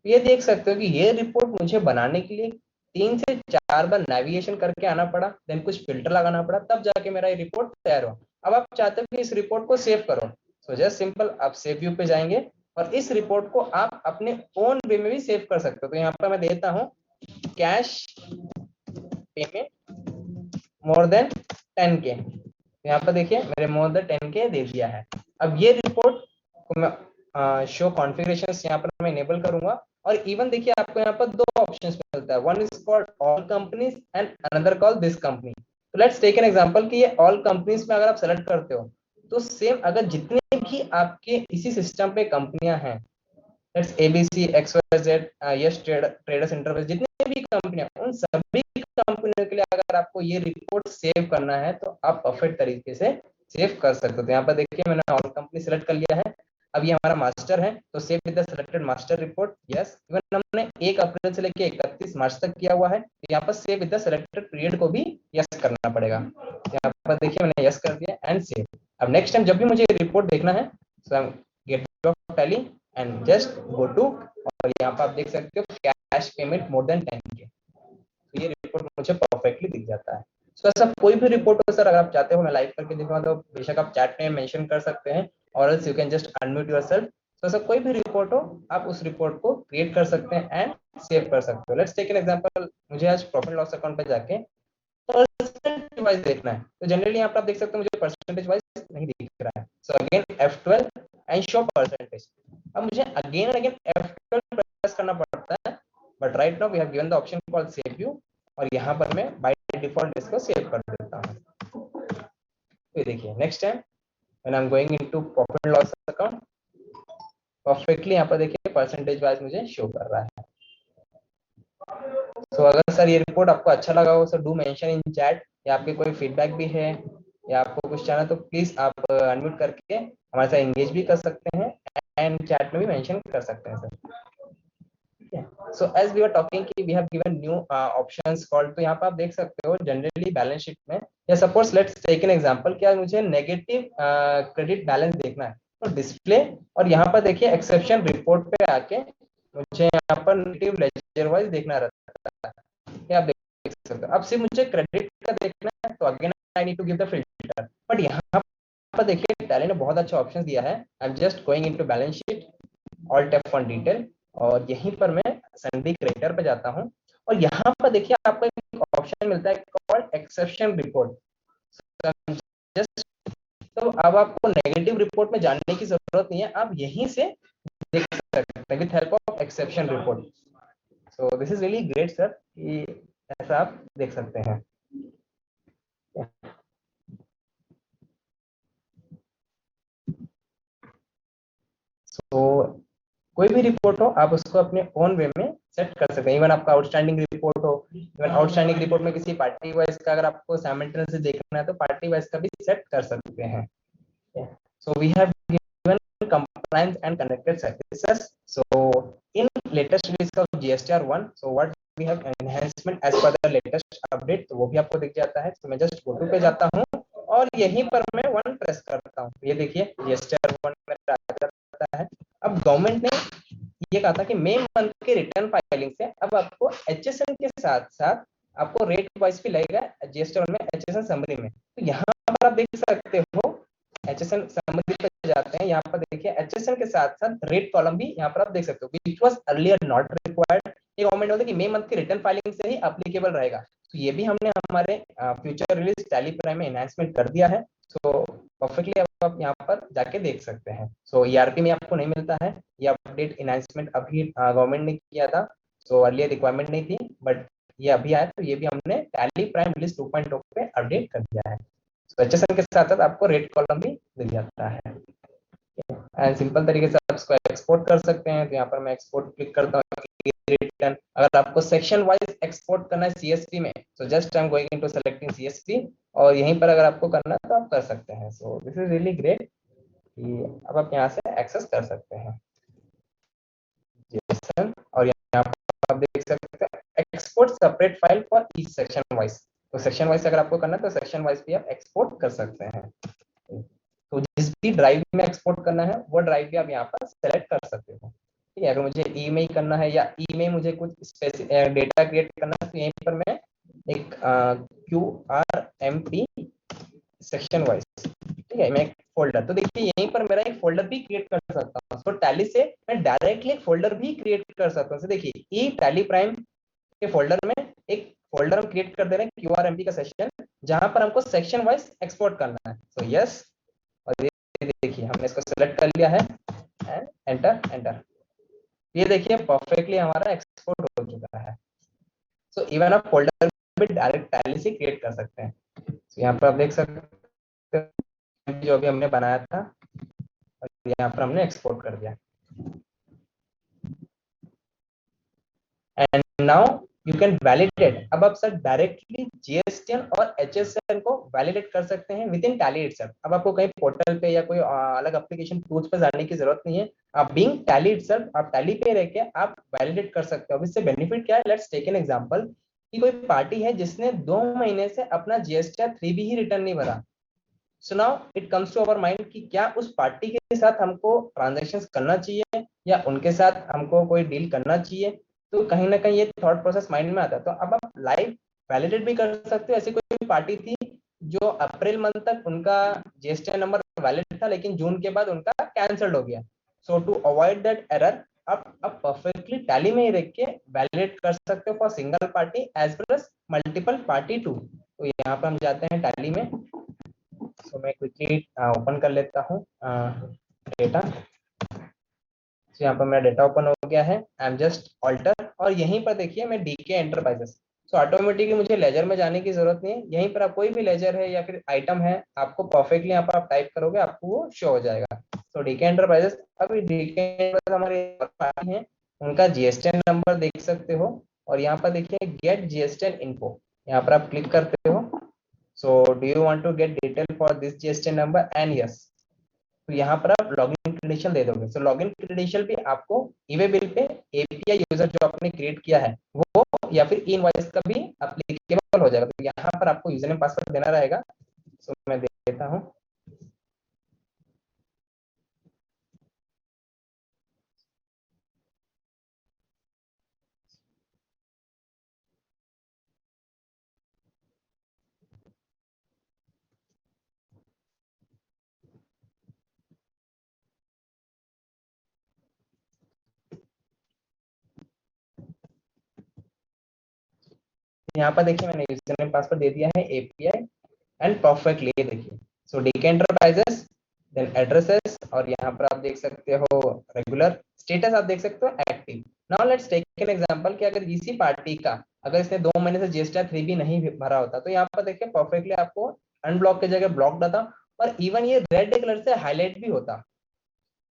ये देख सकते हो कि ये रिपोर्ट मुझे बनाने के लिए 3 से 4 बार नेविगेशन करके आना पड़ा, देन कुछ फिल्टर लगाना पड़ा, तब जाके मेरा ये रिपोर्ट तैयार हो। अब आप चाहते हो कि इस रिपोर्ट को सेव करो, सो जस्ट सिंपल आप सेव व्यू पे जाएंगे और इस रिपोर्ट को आप अपने ओन वे में भी सेव कर सकते हो। तो यहाँ पर मैं देता हूँ cash payment more then 10K। यहाँ पर देखिए मेरे मोर देन 10K दे दिया है। अब ये रिपोर्ट को मैं शो कॉन्फ़िगरेशंस यहाँ पर मैं इनेबल करूंगा, और इवन देखिए आपको यहाँ पर दो ऑप्शंस मिलता है, one is called all companies and another called this company. तो लेट्स टेक एन एग्जांपल कि ये ऑल कंपनीज में अगर आप सेलेक्ट करते हो तो सेम अगर जितने भी आपके इसी सिस्टम पे कंपनियां हैं, let's ABC XYZ yes traders enterprise, जितने भी कंपनियां, उन सभी कंपनियों के लिए अगर आपको ये रिपोर्ट सेव करना है तो आप परफेक्ट तरीके से सेव कर सकते हो। तो यहाँ पर देखिए मैंने ऑल कंपनी सेलेक्ट कर लिया है। अब ये हमारा मास्टर है, तो save with the selected master report, yes. Even हमने 1 अप्रैल से लेकर 31 मार्च तक किया हुआ है, तो यहाँ पर save with the selected period को भी यस करना पड़ेगा। यहाँ पर देखिए मैंने यस कर दिया एंड सेव। अब नेक्स्ट टाइम जब भी मुझे रिपोर्ट देखना है, so gate of Tally and just go to, और यहाँ पर आप देख सकते हो cash payment more then 10K, तो ये रिपोर्ट मुझे परफेक्टली दिख जाता है। सो ऐसा कोई भी रिपोर्ट हो सर, अगर आप चाहते हो मैं लाइव करके दिखाऊं तो बेशक आप चैट में मेंशन कर सकते हैं, और else you can just unmute yourself. तो ऐसा कोई भी रिपोर्ट हो, आप उस रिपोर्ट को क्रिएट कर सकते हैं एंड सेव कर सकते हो। लेट्स टेक एन एग्जांपल, मुझे आज प्रॉफिट लॉस अकाउंट पे जाके परसेंटेज वाइज देखना है, तो जनरली यहाँ पर आप देख सकते हो मुझे परसेंटेज वाइज नहीं दिख रहा है। So again F12 and show percentage. अब मुझे again and again F12 press करना पड़ता है, but right now we have given the option called save view, और यहाँ पर मैं बाय डिफॉल्ट इसको सेव कर देता हूँ। ये देखिए next time when I am going into profit loss account, perfectly यहाँ पर देखिए परसेंटेज वाइज मुझे शो कर रहा है। तो अगर सर ये रिपोर्ट आपको अच्छा लगा हो sir, do mention in chat, या आपके कोई फीडबैक भी है या आपको कुछ चाहना तो प्लीज आप अनम्यूट करके हमारे साथ एंगेज भी कर सकते हैं एंड चैट में भी मेंशन कर सकते हैं sir. So as we are talking कि we have given new options called, तो यहाँ पर आप देख सकते हो जनरली बैलेंस शीट में, या suppose let's take an example कि मुझे नेगेटिव क्रेडिट बैलेंस देखना है, तो डिस्प्ले, और यहाँ पर देखिए एक्सेप्शन रिपोर्ट पे आके मुझे यहाँ पर नेगेटिव लेजर वाइज देखना रहता है, आप देख सकते हो। अब सिर्फ मुझे क्रेडिट का देखना है तो again I need to give the filter, but यहाँ पर देखिए टैली ने बहुत अच्छा ऑप्शन दिया है। आई am just going into balance sheet, alt F1 detail, और यहीं पर मैं सन्डी क्रेडिटर पे जाता हूँ, और यहाँ पर देखिए आपको एक ऑप्शन मिलता है कॉल्ड एक्सेप्शन रिपोर्ट। जस्ट तो अब आपको नेगेटिव रिपोर्ट में जाने की जरूरत नहीं है, आप यहीं से देख सकते हैं with help of exception report. So this is really great sir, कि ऐसा आप देख सकते हैं। सो कोई भी रिपोर्ट हो आप उसको अपने ओन वे में सेट कर सकते हैं। इवन आपका आउटस्टैंडिंग रिपोर्ट हो, इवन आउटस्टैंडिंग रिपोर्ट में किसी पार्टी वाइज का अगर आपको साइमल्टेनियसली देखना है तो पार्टी वाइज का भी सेट कर सकते हैं। So we have given compliance and connected services. So in latest release of GSTR 1, so what we have enhancement as per the latest update, तो वो भी आपको दिख जाता है। तो मैं जस्ट go to पे जाता हूँ और यहीं पर मैं 1 प्रेस करता हूँ, ये देखिए GSTR 1 में आ जाता है। अब गवर्नमेंट ने ये कहा था कि मई मंथ के रिटर्न फाइलिंग से अब आपको HSN के साथ साथ आपको रेट वाइज भी लगेगा GSTR 1 में HSN समरी में। तो यहाँ पर आप देख सकते हो HSN समरी पे जाते हैं, यहाँ पर देखिए HSN के साथ साथ रेट कॉलम भी यहाँ पर आप देख सकते हो, which was earlier not required. ये गवर्नमेंट बोलते हैं कि मई मंथ के रिटर्न फाइलिंग से ही एप्लीकेबल रहेगा। तो ये भी हमने हमारे फ्यूचर रिलीज टैली प्राइम में एनहांसमेंट कर दिया है। सो परफेक्टली आप यहाँ पर जाके देख सकते हैं। सो ERP में आपको नहीं मिलता है, ये अपडेट एनहांसमेंट अभी गवर्नमेंट ने किया था। सो अर्लियर रिक्वायरमेंट नहीं थी, बट ये अभी आया, तो ये भी हमने टैली प्राइम रिलीज 2.0 पे अपडेट कर दिया है। तो HSN के साथ साथ आपको रेट कॉलम भी मिल जाता है। एंड सिंपल तरीके से आप इसको एक्सपोर्ट कर सकते हैं। तो यहाँ पर मैं एक्सपोर्ट क्लिक करता हूँ, रिटर्न। अगर आपको सेक्शन वाइज एक्सपोर्ट करना है सीएसवी में, तो just I am going into selecting CSV, और यहीं पर अगर आपको करना है तो आप कर सकते हैं। So this is really great कि अब आप यहाँ से एक्सेस कर सकते हैं JSON। और यहाँ पर आप देख सकते हैं export separate file for each section wise. तो सेक्शन वाइज अगर आपको करना है तो सेक्शन वाइज भी आप एक्सपोर्ट कर सकते हैं। तो जिस भी ड्राइव में एक्सपोर्ट करना है वो ड्राइव भी आप यहाँ पर सेलेक्ट कर सकते हो। ठीक है, अगर मुझे ई में करना है या ई में मुझे कुछ डेटा क्रिएट करना है, तो यहीं पर मैं एक QRMP सेक्शन वाइज, ठीक है, मैं एक फोल्डर, तो देखिए यहीं पर मेरा एक फोल्डर भी क्रिएट कर सकता हूँ। तो टैली से मैं डायरेक्टली एक फोल्डर भी क्रिएट कर सकता हूँ। तो देखिए ई टैली प्राइम के फोल्डर में एक फोल्डर हम क्रिएट कर दे रहे हैं QRMP का सेक्शन, जहां पर हमको सेक्शन वाइज एक्सपोर्ट करना है। तो यस, और ये देखिए हमने इसको सेलेक्ट कर लिया है एंड एंटर एंटर। ये देखिए परफेक्टली हमारा एक्सपोर्ट हो चुका है। सो इवन आप फोल्डर भी डायरेक्ट टैली से क्रिएट कर सकते हैं। तो यहाँ पर आप देख सकते हैं जो अभी हमने बनाया था, और यहाँ पर हमने एक्सपोर्ट कर दिया। And now you can validate. अब आप सर डायरेक्टली जीएसटीएन और एचएसएन को वैलिडेट कर सकते हैं विद इन टैली इटसेल्फ। अब आपको कहीं पोर्टल पे या कोई अलग एप्लीकेशन टूल्स पे जाने की जरूरत नहीं है। आप बीइंग टैली इटसेल्फ, आप टैली पे रह के आप वैलिडेट कर सकते हो। अब इससे बेनिफिट क्या है, लेट्स टेक एन एग्जांपल कि कोई पार्टी है जिसने 2 महीने से अपना जीएसटीआर 3B ही रिटर्न नहीं भरा। So now it comes to our mind कि क्या उस पार्टी के साथ हमको ट्रांजैक्शंस करना चाहिए या उनके साथ हमको कोई डील करना चाहिए। तो कहीं ना कहीं ये थॉट प्रोसेस माइंड में आता है। तो अब आप लाइव वैलिडेट भी कर सकते हो। ऐसी कोई पार्टी थी जो अप्रैल मंथ तक उनका जीएसटी नंबर वैलिड था, लेकिन जून के बाद उनका कैंसिल हो गया। So to avoid that error, आप परफेक्टली टैली में ही रख के वैलिडेट कर सकते हो for single party as well as multiple party too. तो यहाँ पर हम जाते हैं टैली में। सो मैं क्विकली ओपन कर लेता हूँ डेटा। तो यहाँ पर मेरा डेटा ओपन हो गया है। आई एम जस्ट ऑल्टर, और यहीं पर देखिए मैं डीके एंटरप्राइजेस। सो ऑटोमेटिकली मुझे लेजर में जाने की जरूरत नहीं है। यहीं पर आप कोई भी लेजर है या फिर आइटम है, आपको परफेक्टली यहाँ पर आप टाइप करोगे आपको वो शो हो जाएगा। तो डीके एंटरप्राइजेस, अभी डीके हमारे पार्टी है, उनका जीएसटीएन नंबर देख सकते हो। और यहाँ पर देखिए गेट जीएसटीएन इन्फो, यहाँ पर आप क्लिक करते हो। So do you want to get detail for this GST number? And yes, तो यहाँ पर आप लॉगिन क्रेडेंशियल दे दोगे। तो लॉगिन क्रेडेंशियल भी आपको e-way bill pay API user जो आपने क्रिएट किया है वो, या फिर इनवॉइस का भी एप्लीकेबल हो जाएगा। तो यहाँ पर आपको यूजर नेम पासवर्ड देना रहेगा। तो मैं देता हूँ। यहाँ पर देखिए मैंने यूजर नेम पासवर्ड दे दिया है एपीआई एंड परफेक्टली, देखिए। सो डीके एंटरप्राइजेस, देन एड्रेसेस, और यहाँ पर आप देख सकते हो रेगुलर, स्टेटस आप देख सकते हो active. Now let's take an example कि अगर इसी पार्टी का अगर इसने 2 महीने से जीएसटी 3B नहीं भरा होता, तो यहाँ पर देखिए परफेक्टली आपको अनब्लॉक की जगह ब्लॉक आता, और इवन ये रेड कलर से हाईलाइट भी होता।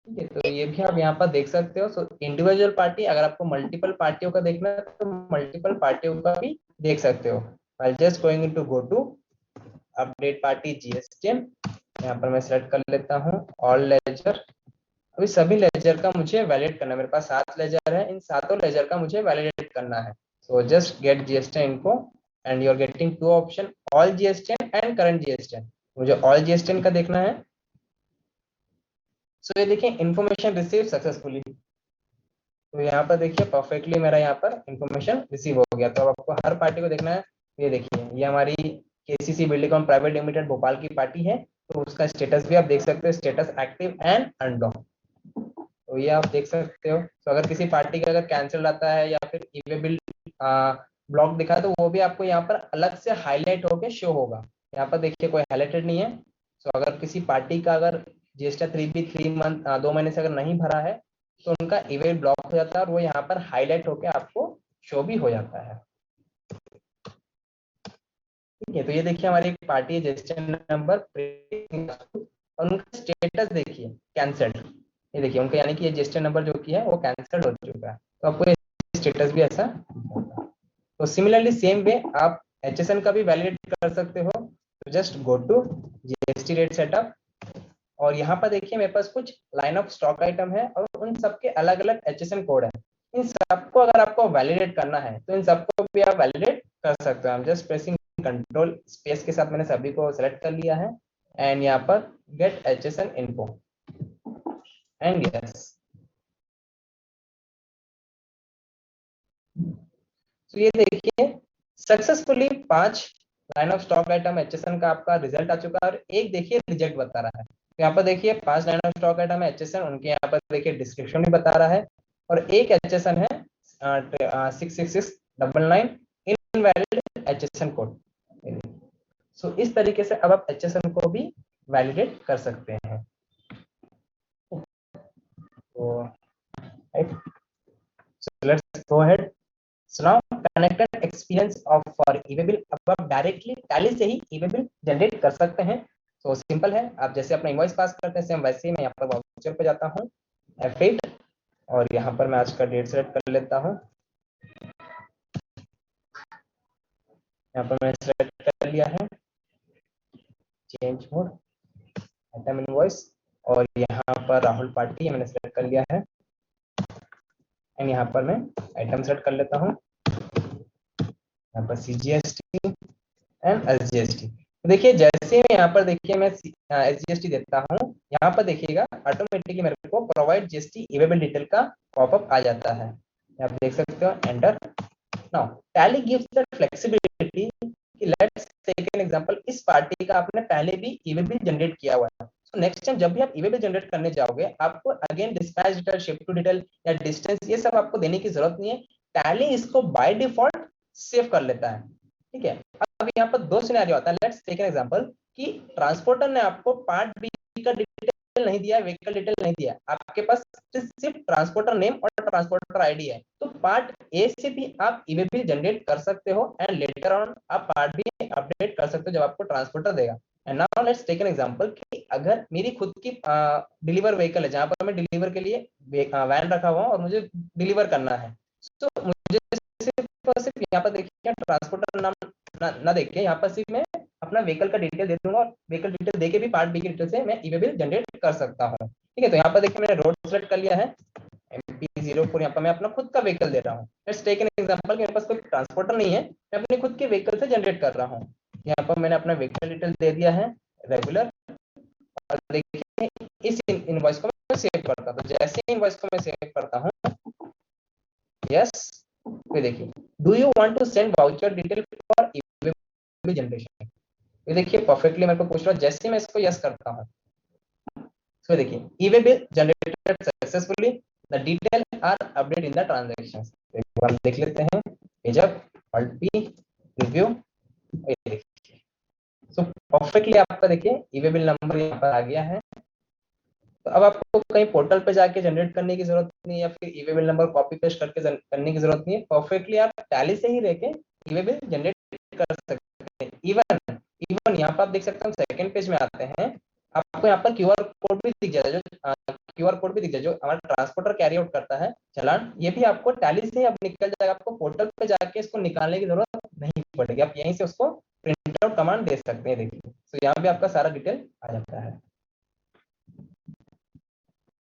ठीक है, तो ये भी आप यहाँ पर देख सकते हो। सो इंडिविजुअल पार्टी, अगर आपको मल्टीपल पार्टियों का देखना है तो मल्टीपल पार्टियों का भी देख सकते हो। I just going to go to update party GSTN, यहाँ पर मैं सेलेक्ट कर लेता हूँ ऑल लेजर। अभी सभी लेजर का मुझे वैलिडेट करना है। मेरे पास 7 लेजर है, इन सातों लेजर का मुझे वैलिडेट करना है। So just get GSTN info and you are getting 2 option, all GSTN and current GSTN. मुझे ऑल जीएसटीएन का देखना है। सो ये देखिए इन्फॉर्मेशन रिसीव सक्सेसफुली। तो यहाँ पर देखिए परफेक्टली मेरा यहाँ पर इंफॉर्मेशन रिसीव हो गया। तो अब आपको हर पार्टी को देखना है। ये देखिए ये हमारी KCC Buildcon private limited Bhopal की पार्टी है, तो उसका स्टेटस भी आप देख सकते हो, स्टेटस एक्टिव एंड अनब्लॉक। तो ये आप देख सकते हो। तो अगर किसी पार्टी का अगर कैंसिल आता है या फिर इवेबल ब्लॉक दिखा, तो वो भी आपको यहाँ पर अलग से हाईलाइट होकर शो होगा। यहाँ पर देखिए कोई हाईलाइटेड नहीं है। तो अगर किसी पार्टी का अगर जीएसटी 3B 3 मंथ 2 महीने से अगर नहीं भरा है, तो उनका इवेंट ब्लॉक हो जाता है और वो यहाँ पर हाईलाइट होकर आपको शो भी हो जाता है। ठीक है, तो ये देखिए हमारी एक पार्टी है जीएसटी नंबर और उनका स्टेटस देखिए कैंसल्ड। देखिए उनका यानी कि ये जीएसटी नंबर जो कि है वो कैंसिल हो चुका है, तो आपको ये स्टेटस भी ऐसा होगा। तो सिमिलरली सेम वे आप HSN का भी वैलिडेट कर सकते हो। तो just go to GST rate setup और यहाँ पर देखिए मेरे पास कुछ लाइन ऑफ स्टॉक आइटम है और उन सबके अलग अलग HSN कोड है। इन सबको अगर आपको वैलिडेट करना है तो इन सबको भी आप वैलिडेट कर सकते हो। जस्ट प्रेसिंग कंट्रोल स्पेस के साथ मैंने सभी को सेलेक्ट कर लिया है एंड यहाँ पर get HSN info and yes. तो ये देखिए successfully 5 line of stock item HSN का आपका रिजल्ट आ चुका है और एक देखिए रिजेक्ट बता रहा है। तो यहाँ पर देखिए 5 लाइन ऑफ स्टॉक आइटम है HSN, उनके यहाँ पर देखिए डिस्क्रिप्शन भी बता रहा है और एक HSN है 66699 इनवैलिड HSN कोड। सो इस तरीके से अब आप HSN को भी वैलिडेट कर सकते हैं। तो right, so let's go ahead. So now connected experience of for e-way bill, अब आप डायरेक्टली टैली से ही e-way bill जनरेट कर सकते हैं। तो सिंपल है, आप जैसे अपना इनवॉइस पास करते हैं सेम वैसे ही मैं यहाँ पर वाउचर पे जाता हूँ F8 और यहाँ पर मैं आज का डेट सेलेक्ट कर लेता हूँ। यहाँ पर मैंने सेलेक्ट कर लिया है चेंज मोड आइटम इनवॉइस और यहाँ पर राहुल पार्टी मैंने सेलेक्ट कर लिया है एंड यहाँ पर मैं आइटम सेलेक्ट कर लेता हूँ, यहाँ पर CGST एंड SGST। तो देखिए जैसे मैं यहाँ पर देखिए मैं SGST देता हूँ, यहाँ पर देखिएगा ऑटोमेटिकली मेरे को provide GST e-way bill detail का पॉपअप आ जाता है। आप देख सकते हो enter. Now tally gives the flexibility कि लेट्स टेक एन एग्जांपल, इस पार्टी का आपने पहले भी ई-वे बिल जनरेट किया हुआ है। तो नेक्स्ट टाइम जब भी आप ई-वे बिल जनरेट करने जाओगे आपको again dispatch detail, ship to detail या डिस्टेंस ये सब आपको देने की जरूरत नहीं है। टैली इसको बाय डिफॉल्ट सेव कर लेता है। ठीक है, अब यहाँ पर दो सिनेरियो आता है। लेट्स टेक एन एग्जांपल कि ट्रांसपोर्टर ने आपको पार्ट बी का डिटेल नहीं दिया, व्हीकल डिटेल नहीं दिया, आपके पास सिर्फ ट्रांसपोर्टर नेम और ट्रांसपोर्टर आईडी है। तो पार्ट ए से भी आप ई-वे बिल जनरेट कर सकते हो एंड लेटर ऑन आप पार्ट बी अपडेट कर सकते हो जब आपको ट्रांसपोर्टर देगा। And now let's take an example कि अगर मेरी खुद की डिलीवर व्हीकल है जहां पर मैं डिलीवर के लिए वैन रखा हुआ और मुझे डिलीवर करना है, तो मुझे सिर्फ यहाँ पर देखिए ट्रांसपोर्टर नाम ना देखे, यहाँ पर सिर्फ मैं अपना व्हीकल का डिटेल दे दूंगा और व्हीकल डिटेल देके भी पार्ट बी की डिटेल से मैं ई-वे बिल जनरेट कर सकता हूँ। ठीक है, तो यहाँ पर देखिए मैंने रोड सेलेक्ट कर लिया है MP04, यहाँ पर मैं अपना खुद का व्हीकल दे रहा हूँ। लेट्स टेक एन एग्जांपल, मेरे पास कोई ट्रांसपोर्टर नहीं है, मैं अपने खुद के व्हीकल से जनरेट कर रहा हूँ। यहाँ पर मैंने अपना व्हीकल डिटेल दे दिया है रेगुलर और देखिए इस इनवॉइस को मैं सेव करता हूँ। तो जैसे इनवॉइस को मैं सेव करता हूँ, यस, ये देखिए do you want to send voucher detail for e way bill generation. ये देखिए परफेक्टली मेरे को पूछ रहा है, जैसे मैं इसको यस करता हूँ तो देखिए e way bill generated successfully, the detail are update in the transactions. एक बार देख लेते हैं पेजअप ऑल्ट पी रिव्यू, ये देखिए सो परफेक्टली आपका देखिए ई-वे बिल नंबर यहाँ पर आ गया है। तो अब आपको कहीं पोर्टल पे जाके जनरेट करने की जरूरत नहीं या फिर e-way bill number copy paste करके करने की जरूरत नहीं है। परफेक्टली आप टैली से ही रहके ई-वे बिल जनरेट कर सकते हैं। इवन यहाँ पर आप देख सकते हैं सेकंड पेज में आते हैं, आपको यहाँ पर क्यूआर कोड भी दिख जाएगा, जो क्यूआर कोड भी दिख जाएगा जो हमारा ट्रांसपोर्टर कैरी आउट करता है चालान, ये भी आपको टैली से अब निकल जाएगा। आपको पोर्टल पे जाके इसको निकालने की जरूरत नहीं पड़ेगी, आप यहीं से उसको प्रिंट आउट कमांड दे सकते हैं। देखिए तो यहाँ पे आपका सारा डिटेल आ जाता है।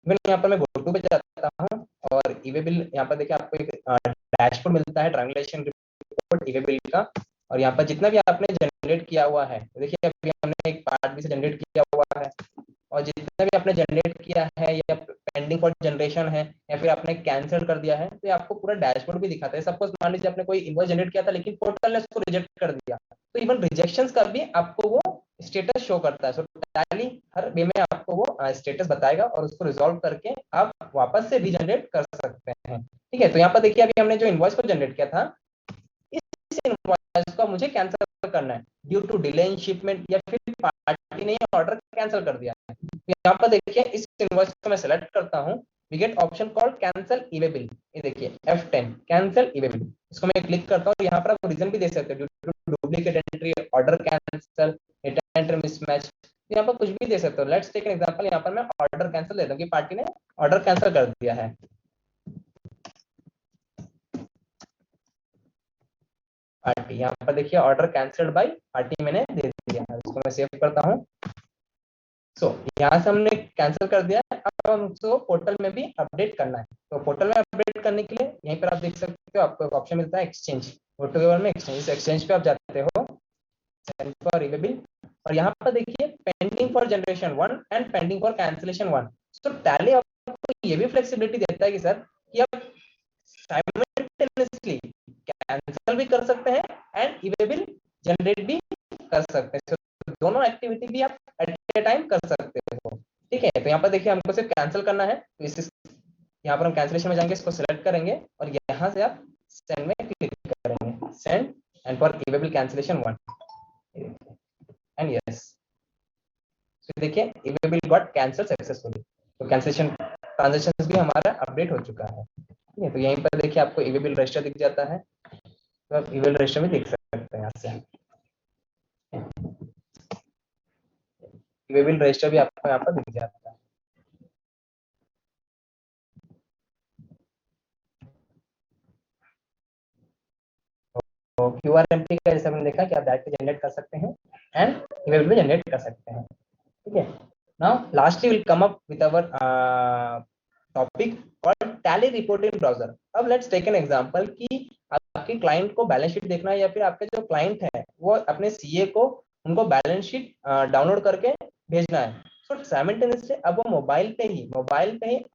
यहाँ पर मैं GoTo पे जाता हूँ और ई-वे बिल यहाँ पर देखिए आपको एक डैशबोर्ड मिलता है ट्रांजैक्शन रिपोर्ट ई-वे बिल का, और यहाँ पर जितना भी आपने जनरेट किया हुआ है, देखिए अभी हमने एक पार्ट बी से जनरेट किया हुआ है और जितना भी आपने जनरेट किया है या पेंडिंग फॉर जनरेशन है या फिर आपने कैंसिल कर दिया है, तो आपको पूरा डैशबोर्ड भी दिखाता है। सपोज मान लीजिए आपने कोई इनवॉइस जनरेट किया था लेकिन पोर्टल ने उसको रिजेक्ट कर दिया, तो इवन रिजेक्शंस का भी आपको वो स्टेटस शो करता है। सो टैली हर वे में आपको वो स्टेटस बताएगा और उसको रिजॉल्व करके आप वापस से रीजनरेट कर सकते हैं। ठीक है, तो यहाँ पर देखिए अभी हमने जो इनवॉइस को जनरेट किया था, इस इनवॉइस को मुझे कैंसिल करना है due to delay in shipment या फिर पार्टी ने ऑर्डर कैंसिल कर दिया है। यहाँ पर देखिए इस इनवॉइस को मैं सेलेक्ट करता हूँ, we get option called cancel e way bill. ये देखिए F10 कैंसिल ई-वे बिल, इसको मैं क्लिक करता हूँ। यहाँ पर आप रीजन भी दे सकते हो, due to duplicate entry, order cancel, data entry mismatch, यहाँ पर कुछ भी दे सकते हो। लेट्स टेक एन एग्जांपल, यहाँ पर मैं ऑर्डर कैंसिल देता हूँ कि पार्टी ने ऑर्डर कैंसिल कर दिया है। पार्टी, यहाँ पर देखिए ऑर्डर कैंसिल्ड बाय पार्टी मैंने दे दिया है, इसको मैं सेव करता हूँ। सो यहाँ से हमने कैंसिल कर दिया है, अब हमको पोर्टल में भी अपडेट करना है। तो पोर्टल में अपडेट करने के लिए यहीं पर आप देख सकते हो, आपको एक ऑप्शन मिलता है एक्सचेंज, वोटोवेवर में एक्सचेंज। इस एक्सचेंज पे आप जाते हो, सेंड फॉर रिवेबिल, और यहाँ पर देखिए pending for generation 1 and pending for cancellation 1। तो टैली आपको ये भी फ्लेक्सिबिलिटी देता है कि सर कि आप साइमल्टेनियसली कैंसिल भी कर सकते हैं एंड इवेबल जनरेट भी कर सकते हैं। तो दोनों एक्टिविटी भी आप एट ए टाइम कर सकते हो। ठीक है, तो यहाँ पर देखिए हमको सिर्फ कैंसिल करना है, तो इस यहाँ पर हम कैंसिलेशन में जाएंगे, इसको सिलेक्ट करेंगे और यहाँ से आप सेंड में क्लिक करेंगे, send and for इवेबल cancellation 1 and yes. तो देखिए इवेबल गॉट कैंसिल सक्सेसफुली, तो कैंसिलेशन ट्रांजैक्शन भी हमारा अपडेट हो चुका है। ठीक है, तो यहीं पर देखिए आपको इवेबल रजिस्टर दिख जाता है, तो आप इवेबल रजिस्टर भी देख सकते हैं यहाँ से। इवेबल रजिस्टर भी आपको यहाँ पर दिख जाता है। तो QRMP का जैसे हमने देखा कि आप डायरेक्ट जनरेट कर सकते हैं एंड इवेबल भी जनरेट कर सकते हैं। ठीक है, now lastly will come up with our topic called tally report in browser. अब लेट्स टेक एन एग्जांपल कि आपके क्लाइंट को बैलेंस शीट देखना है, या फिर आपके जो क्लाइंट है वो अपने सीए को उनको बैलेंस शीट डाउनलोड करके भेजना है। सो साइमल्टेनियसली अब वो मोबाइल पे ही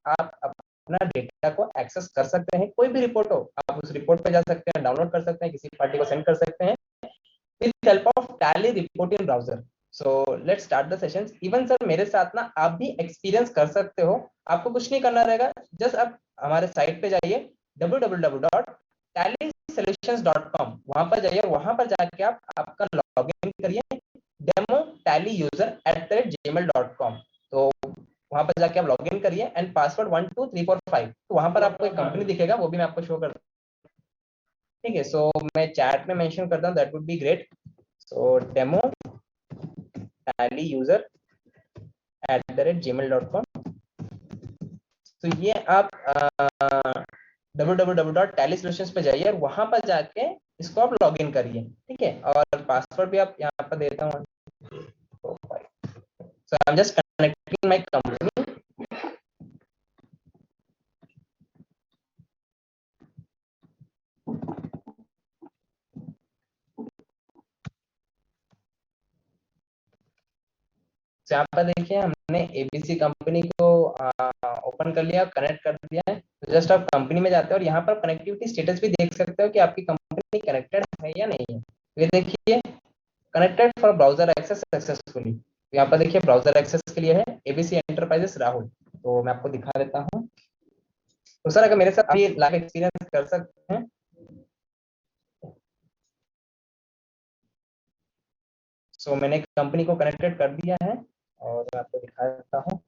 आप अपना डेटा को एक्सेस कर सकते हैं। कोई भी रिपोर्ट हो, आप उस रिपोर्ट पे जा सकते हैं, डाउनलोड कर सकते हैं, किसी पार्टी को सेंड कर सकते हैं with help of tally report in browser. So let's start the sessions. Even sir मेरे साथ ना आप भी एक्सपीरियंस कर सकते हो, आपको कुछ नहीं करना रहेगा, जस्ट आप हमारे साइट पे जाइए www.tallysolutions.com, वहां पर जाइए और वहां पर जाके आप आपका लॉगिन करिए demo-tallyuser@gmail.com। तो वहां पर जाके आप लॉगिन करिए एंड पासवर्ड 12345, तो वहां पर आपको एक कंपनी दिखेगा, वो भी मैं आपको शो करता हूँ। ठीक है, सो मैं चैट में मेंशन करता हूँ, that would be great. So demo tally user @gmail.com। तो ये आप www.tallysolutions पे जाइए और वहां पर जाके इसको आप लॉग इन करिए। ठीक है, और पासवर्ड भी आप यहाँ पर देता हूँ। So I'm just connecting my company. तो यहाँ पर देखिए हमने एबीसी कंपनी को ओपन कर लिया, कनेक्ट कर दिया है। तो जस्ट आप कंपनी में जाते हैं और यहाँ पर कनेक्टिविटी स्टेटस भी देख सकते हो कि आपकी कंपनी कनेक्टेड है या नहीं है। तो ये देखिए connected for browser access successfully, तो यहाँ पर देखिए ब्राउजर एक्सेस के लिए है एबीसी एंटरप्राइजेस राहुल। तो मैं आपको दिखा देता हूँ। तो सर अगर मेरे साथ अभी लाइव एक्सपीरियंस कर सकते हैं। सो मैंने कंपनी को कनेक्टेड कर दिया है और मैं आपको दिखा देता हूँ।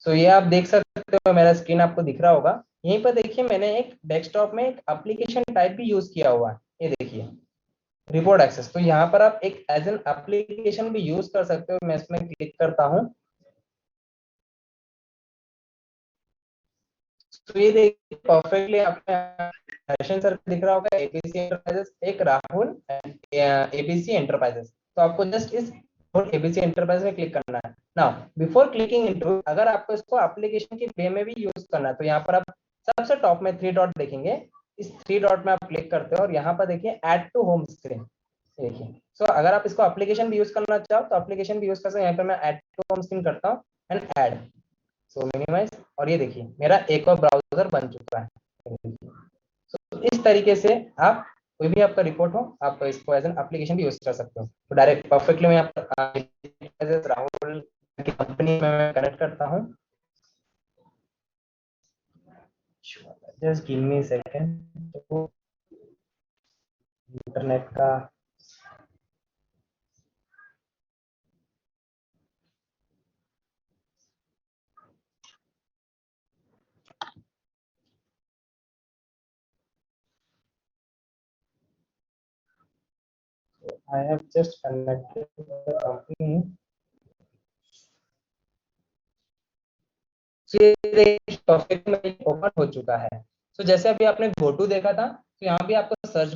सो ये आप देख सकते हो, मेरा स्क्रीन आपको दिख रहा होगा। यहीं पर देखिए मैंने एक डेस्कटॉप में एक एप्लीकेशन टाइप भी यूज किया हुआ है, ये देखिए रिपोर्ट एक्सेस। तो यहाँ पर आप एक एज एन एप्लीकेशन भी यूज कर सकते हो। मैं इसमें क्लिक करता हूँ, तो ये देखिए परफेक्टली आपने दर्शन सर दिख रहा होगा, एबीसी एंटरप्राइजेस, एक राहुल एबीसी एंटरप्राइजेस। तो आपको जस्ट इस एबीसी एंटरप्राइज में क्लिक करना है। नाउ बिफोर क्लिकिंग इनटू, अगर आपको इसको एप्लीकेशन के वे में भी यूज करना है, तो यहाँ पर आप सबसे टॉप में 3 डॉट देखेंगे, इस 3 डॉट में आप क्लिक करते हो और यहाँ पर देखिए ऐड टू होम स्क्रीन, देखिए। सो अगर आप इसको एप्लीकेशन भी यूज करना चाहो तो एप्लीकेशन भी यूज कर सकते हैं। यहाँ पर मैं ऐड टू होम स्क्रीन करता हूँ एंड ऐड, सो मिनिमाइज, और ये देखिए मेरा एक और ब्राउजर बन चुका है। तो इस तरीके से आप कोई भी आपका रिपोर्ट हो, आप इसको एज एन एप्लीकेशन भी यूज कर सकते हो। तो डायरेक्ट परफेक्टली मैं राहुल की कंपनी में मैं कनेक्ट करता हूँ। Just give me second. तो इंटरनेट का I have just connected the company. Perfect में ओपन हो चुका है। तो जैसे अभी आपने गो टू देखा था, तो यहाँ भी आपको सर्च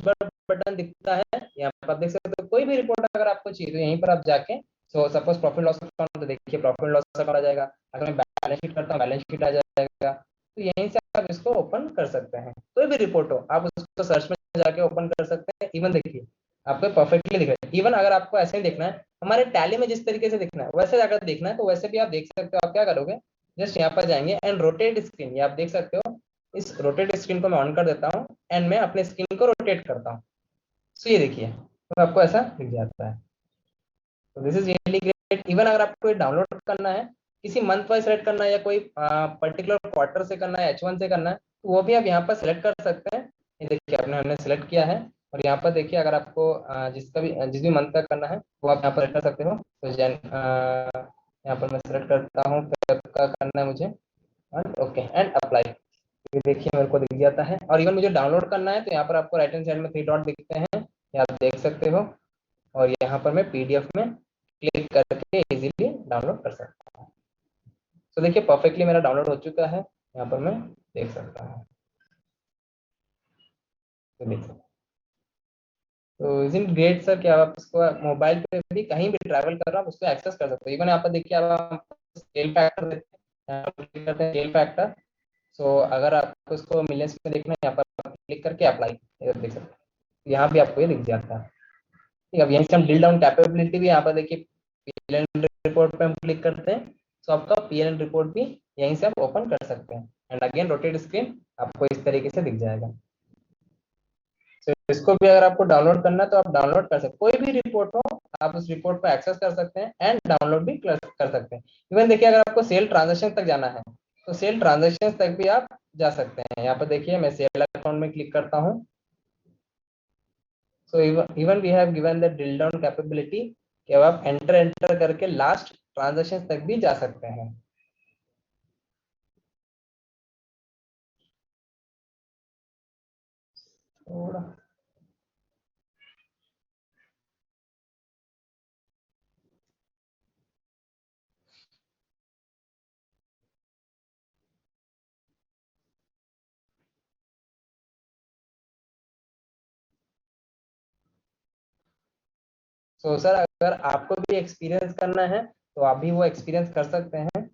बटन दिखता है। यहाँ पर आप देख सकते हो कोई भी रिपोर्ट अगर आपको चाहिए तो यहीं पर आप जाके, so suppose profit loss account, तो देखिए प्रॉफिट लॉस अकाउंट आ जाएगा। अगर मैं बैलेंस शीट करता हूँ बैलेंस शीट आ जाएगा। तो यहीं से आप इसको ओपन कर सकते हैं। कोई भी रिपोर्ट हो आप उसको सर्च में जाके ओपन कर सकते हैं। इवन देखिए आपको परफेक्टली दिख रहा है। इवन अगर आपको ऐसे ही देखना है, हमारे टैली में जिस तरीके से दिखना है वैसे अगर देखना है तो वैसे भी आप देख सकते हो। आप क्या करोगे, जस्ट यहाँ पर जाएंगे एंड रोटेट स्क्रीन, ये आप देख सकते हो। इस रोटेट स्क्रीन को मैं ऑन कर देता हूँ एंड मैं अपने स्क्रीन को रोटेट करता हूँ। सो ये देखिए तो आपको ऐसा दिख जाता है। तो this is really great. Even अगर आपको डाउनलोड करना है, किसी मंथ वाइज सेलेक्ट करना है या कोई पर्टिकुलर क्वार्टर से करना है, H1 से करना है, तो वो भी आप यहाँ पर सेलेक्ट कर सकते हैं। ये देखिए आपने हमने सेलेक्ट किया है। और यहाँ पर देखिए अगर आपको जिस भी मंथ का करना है वो आप यहाँ पर कर सकते हो। तो यहाँ पर मैं सेलेक्ट करता हूँ Feb का करना है मुझे, ओके एंड अप्लाई। ये देखिए मेरे को दिख जाता है। और इवन मुझे डाउनलोड करना है तो यहाँ पर आपको राइट हैंड साइड में 3 डॉट दिखते हैं, ये आप देख सकते हो। और यहाँ पर मैं पीडीएफ में क्लिक करके इजीली डाउनलोड कर सकता हूँ। तो देखिए परफेक्टली मेरा डाउनलोड हो चुका है, यहाँ पर मैं देख सकता हूँ। तो देख सकते हैं। तो इज इन ग्रेट सर कि आप इसको मोबाइल पे भी कहीं भी ट्रैवल कर रहा हूँ उसको एक्सेस कर सकते हो। इवन यहाँ पर देखिए आप स्केल फैक्टर करते हैं, स्केल फैक्टर। सो अगर आपको इसको मिलियंस में देखना है यहाँ पर क्लिक करके अप्लाई देख सकते हैं। यहाँ भी आपको ये दिख जाता है। ठीक है, अब यहीं से हम ड्रिल डाउन कैपेबिलिटी भी यहाँ पर देखिए पीएल रिपोर्ट पे हम क्लिक करते हैं तो आपका पीएल रिपोर्ट भी यहीं से आप ओपन कर सकते हैं। एंड अगेन रोटेट स्क्रीन आपको इस तरीके से दिख जाएगा। तो इसको भी अगर आपको डाउनलोड करना है तो आप डाउनलोड कर सकते हैं। कोई भी रिपोर्ट हो आप उस रिपोर्ट को एक्सेस कर सकते हैं एंड डाउनलोड भी कर सकते हैं। इवन देखिए अगर आपको सेल ट्रांजेक्शन तक जाना है तो सेल ट्रांजेक्शन तक भी आप जा सकते हैं। यहाँ पर देखिए मैं सेल अकाउंट में क्लिक करता हूँ। So even we have given the drill down capability कि अब आप एंटर करके लास्ट ट्रांजेक्शन तक भी जा सकते हैं। थोड़ा सो सर अगर आपको भी एक्सपीरियंस करना है तो आप भी वो एक्सपीरियंस कर सकते हैं।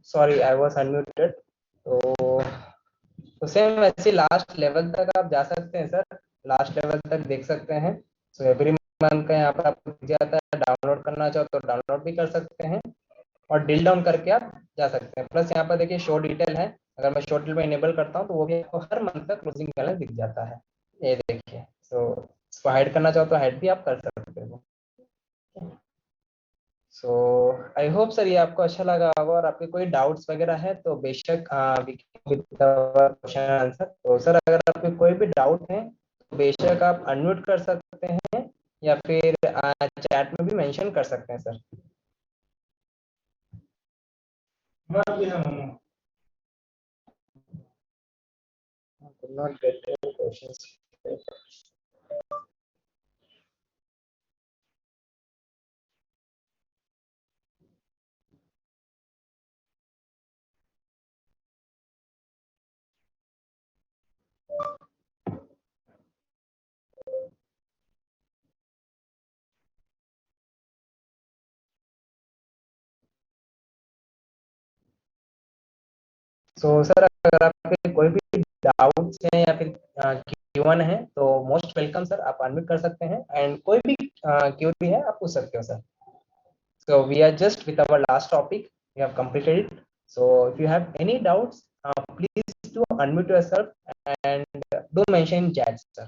Sorry I was unmuted. तो सेम वैसे लास्ट लेवल तक आप जा सकते हैं सर, लास्ट लेवल तक देख सकते हैं। सो एवरी मंथ का यहाँ पर आपको दिख जाता है। डाउनलोड करना चाहो तो डाउनलोड भी कर सकते हैं और ड्रिल डाउन करके आप जा सकते हैं। प्लस यहाँ पर देखिए शो डिटेल है, अगर मैं शो डिटेल में इनेबल करता हूँ तो वो भी आपको हर मंथ का क्लोजिंग बैलेंस दिख जाता है। ये देखिए। सो इसको हाइड करना चाहो तो हाइड भी आप कर सकते हो। सो आई होप सर ये आपको अच्छा लगा होगा। और आपके कोई डाउट्स वगैरह है तो बेशक क्वेश्चन आंसर। तो सर अगर आपके कोई भी डाउट है तो बेशक आप अनम्यूट कर सकते हैं या फिर चैट में भी मेंशन कर सकते हैं sir. could not get your questions. So sir अगर आपके कोई भी डाउट्स हैं या फिर Q1 है तो मोस्ट वेलकम सर, आप अनम्यूट कर सकते हैं एंड कोई भी क्यूरी है आप पूछ सकते हो sir. So we are just with our last topic. We have completed it. So if you have any doubts, please do unmute yourself and do mention in chat, sir.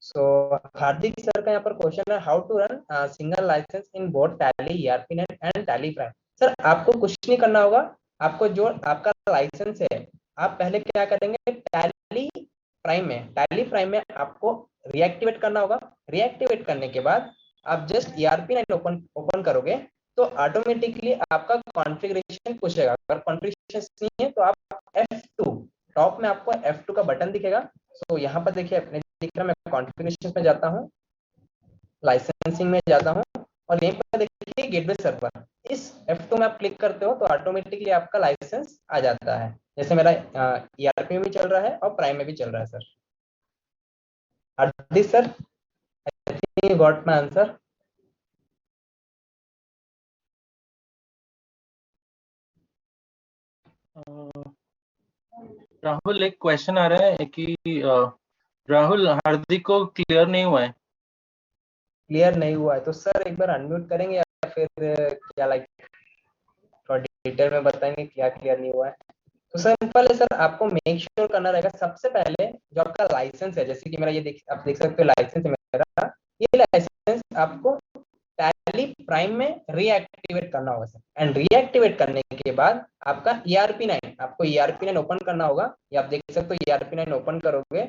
So Hardik sir का यहाँ पर question है, how to run single licence in both Tally ERP9 and Tally Prime. Sir आपको कुछ नहीं करना होगा, आपको जो आपका लाइसेंस है आप पहले क्या करेंगे, टैली प्राइम में आपको रीएक्टिवेट करना होगा। रीएक्टिवेट करने के बाद आप जस्ट ERP9 ओपन करोगे तो ऑटोमेटिकली आपका कॉन्फ़िगरेशन पूछेगा। अगर कॉन्फ़िगरेशन नहीं है तो आप F2 टॉप में आपको F2 का बटन दिखेगा। तो यहाँ पर देखिए अपने दिख रहा है, मैं कॉन्फ़िगरेशन में जाता हूँ, लाइसेंसिंग में जाता हूँ और यहीं पर देखिए गेटवे सर्वर, इस F2 में आप क्लिक करते हो तो ऑटोमेटिकली आपका लाइसेंस आ जाता है। जैसे मेरा ERP में भी चल रहा है और प्राइम में भी चल रहा है sir. This sir, I think you got my answer. Rahul एक क्वेश्चन आ रहा है कि राहुल हार्दिक को क्लियर नहीं हुआ है। क्लियर नहीं हुआ है तो सर एक बार अनम्यूट करेंगे या फिर क्या लाइक थोड़ा डिटेल में बताएंगे क्या क्लियर नहीं हुआ है। तो सिंपल है सर, आपको मेक श्योर करना रहेगा सबसे पहले जो आपका लाइसेंस है, जैसे कि मेरा ये आप देख सकते हो लाइसेंस है मेरा, ये लाइसेंस आपको टैली प्राइम में रीएक्टिवेट करना होगा सर। एंड रीएक्टिवेट करने के बाद आपका ERP9, आपको ERP9 ओपन करना होगा। ये आप देख सकते हो ERP9 ओपन करोगे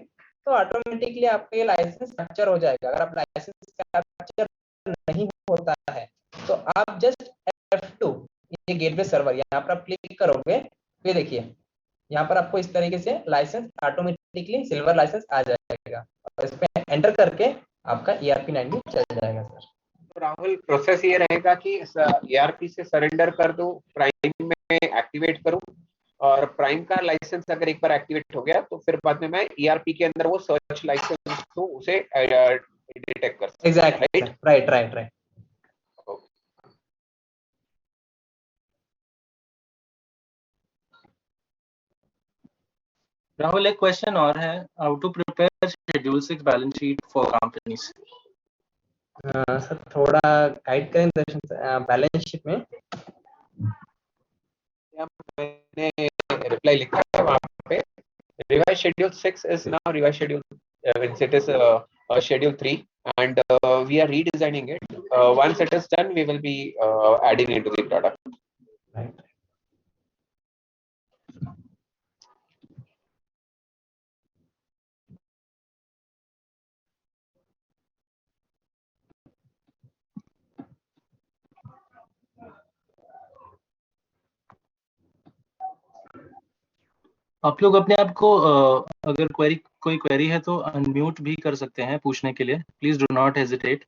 तो ऑटोमेटिकली आपका ये लाइसेंस कैप्चर हो जाएगा। अगर आप लाइसेंस कैप्चर नहीं होता है तो आप जस्ट F2 ये गेटवे सर्वर यहाँ पर आप क्लिक करोगे, ये देखिए यहाँ पर आपको इस तरीके से लाइसेंस ऑटोमेटिकली सिल्वर लाइसेंस आ जाएगा और इस पे एंटर करके आपका ERP9 भी चल जाएगा सर। तो राहुल प्रोसेस ये रहेगा कि ERP से सरेंडर कर दूं, प्राइम में एक्टिवेट करूं और प्राइम का लाइसेंस अगर एक बार एक्टिवेट हो गया तो फिर बाद में मैं ERP के अंदर वो सर्च लाइसेंस दूं, उसे डिटेक्ट कर सकता। Exactly right right right. Rahul एक क्वेश्चन और है, how to prepare schedule 6 balance sheet for companies. Sir थोड़ा गाइड करें दर्शन बैलेंस शीट में। मैंने रिप्लाई लिखा है वहां पे, revise schedule 6 is now revised schedule, it is schedule 3 and we are redesigning it. Once it is done we will be adding into the product. Right. आप लोग अपने आप को अगर कोई क्वेरी है तो अनम्यूट भी कर सकते हैं पूछने के लिए, प्लीज डू नॉट हेजिटेट।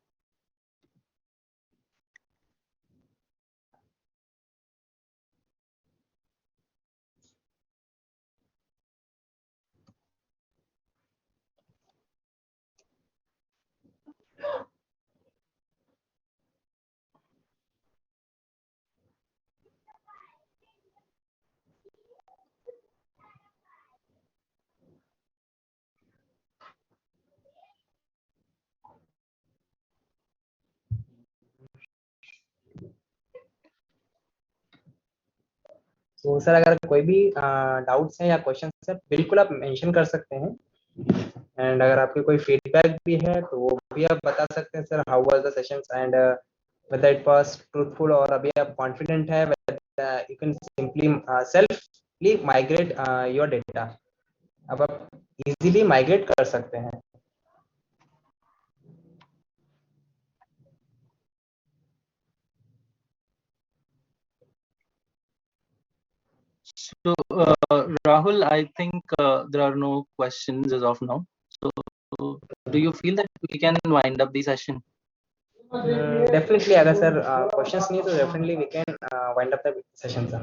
तो सर अगर कोई भी डाउट्स हैं या क्वेश्चन है बिल्कुल आप मेंशन कर सकते हैं एंड अगर आपके कोई फीडबैक भी है तो वो भी आप बता सकते हैं sir, how was the sessions and whether it was truthful और अभी आप कॉन्फिडेंट है whether you can simply selfly migrate your data अब आप इजीली माइग्रेट कर सकते हैं। So, Rahul, I think there are no questions as of now. So, do you feel that we can wind up the session? Definitely, अगर sir questions नहीं तो definitely we can wind up the session sir.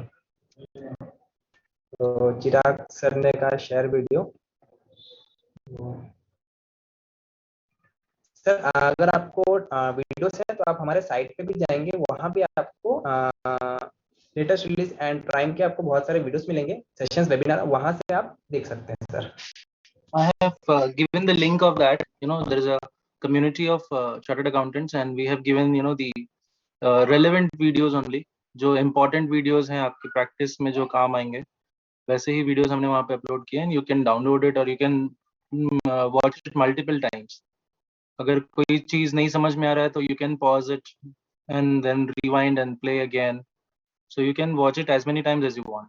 तो Chirag sir ने कहा share video. Sir अगर आपको videos है तो आप हमारे साइट पे भी जाएंगे, वहां भी आपको लेटेस्ट रिलीज एंड प्राइम के आपको बहुत सारे वीडियोस मिलेंगे, सेशंस वेबिनार, वहां से आप देख सकते हैं sir. I have given the link of that. There is a community of chartered accountants, and we have given the relevant videos only. जो important videos हैं आपकी practice में जो काम आएंगे, वैसे ही videos हमने वहाँ पे upload किए हैं। You can download it or you can watch it multiple times. अगर कोई चीज नहीं समझ में आ रहा है तो you can pause it and then rewind and play again. So you can watch it as many times as you want.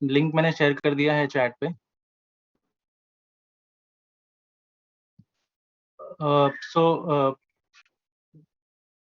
Link मैंने शेयर कर दिया है चैट पे। So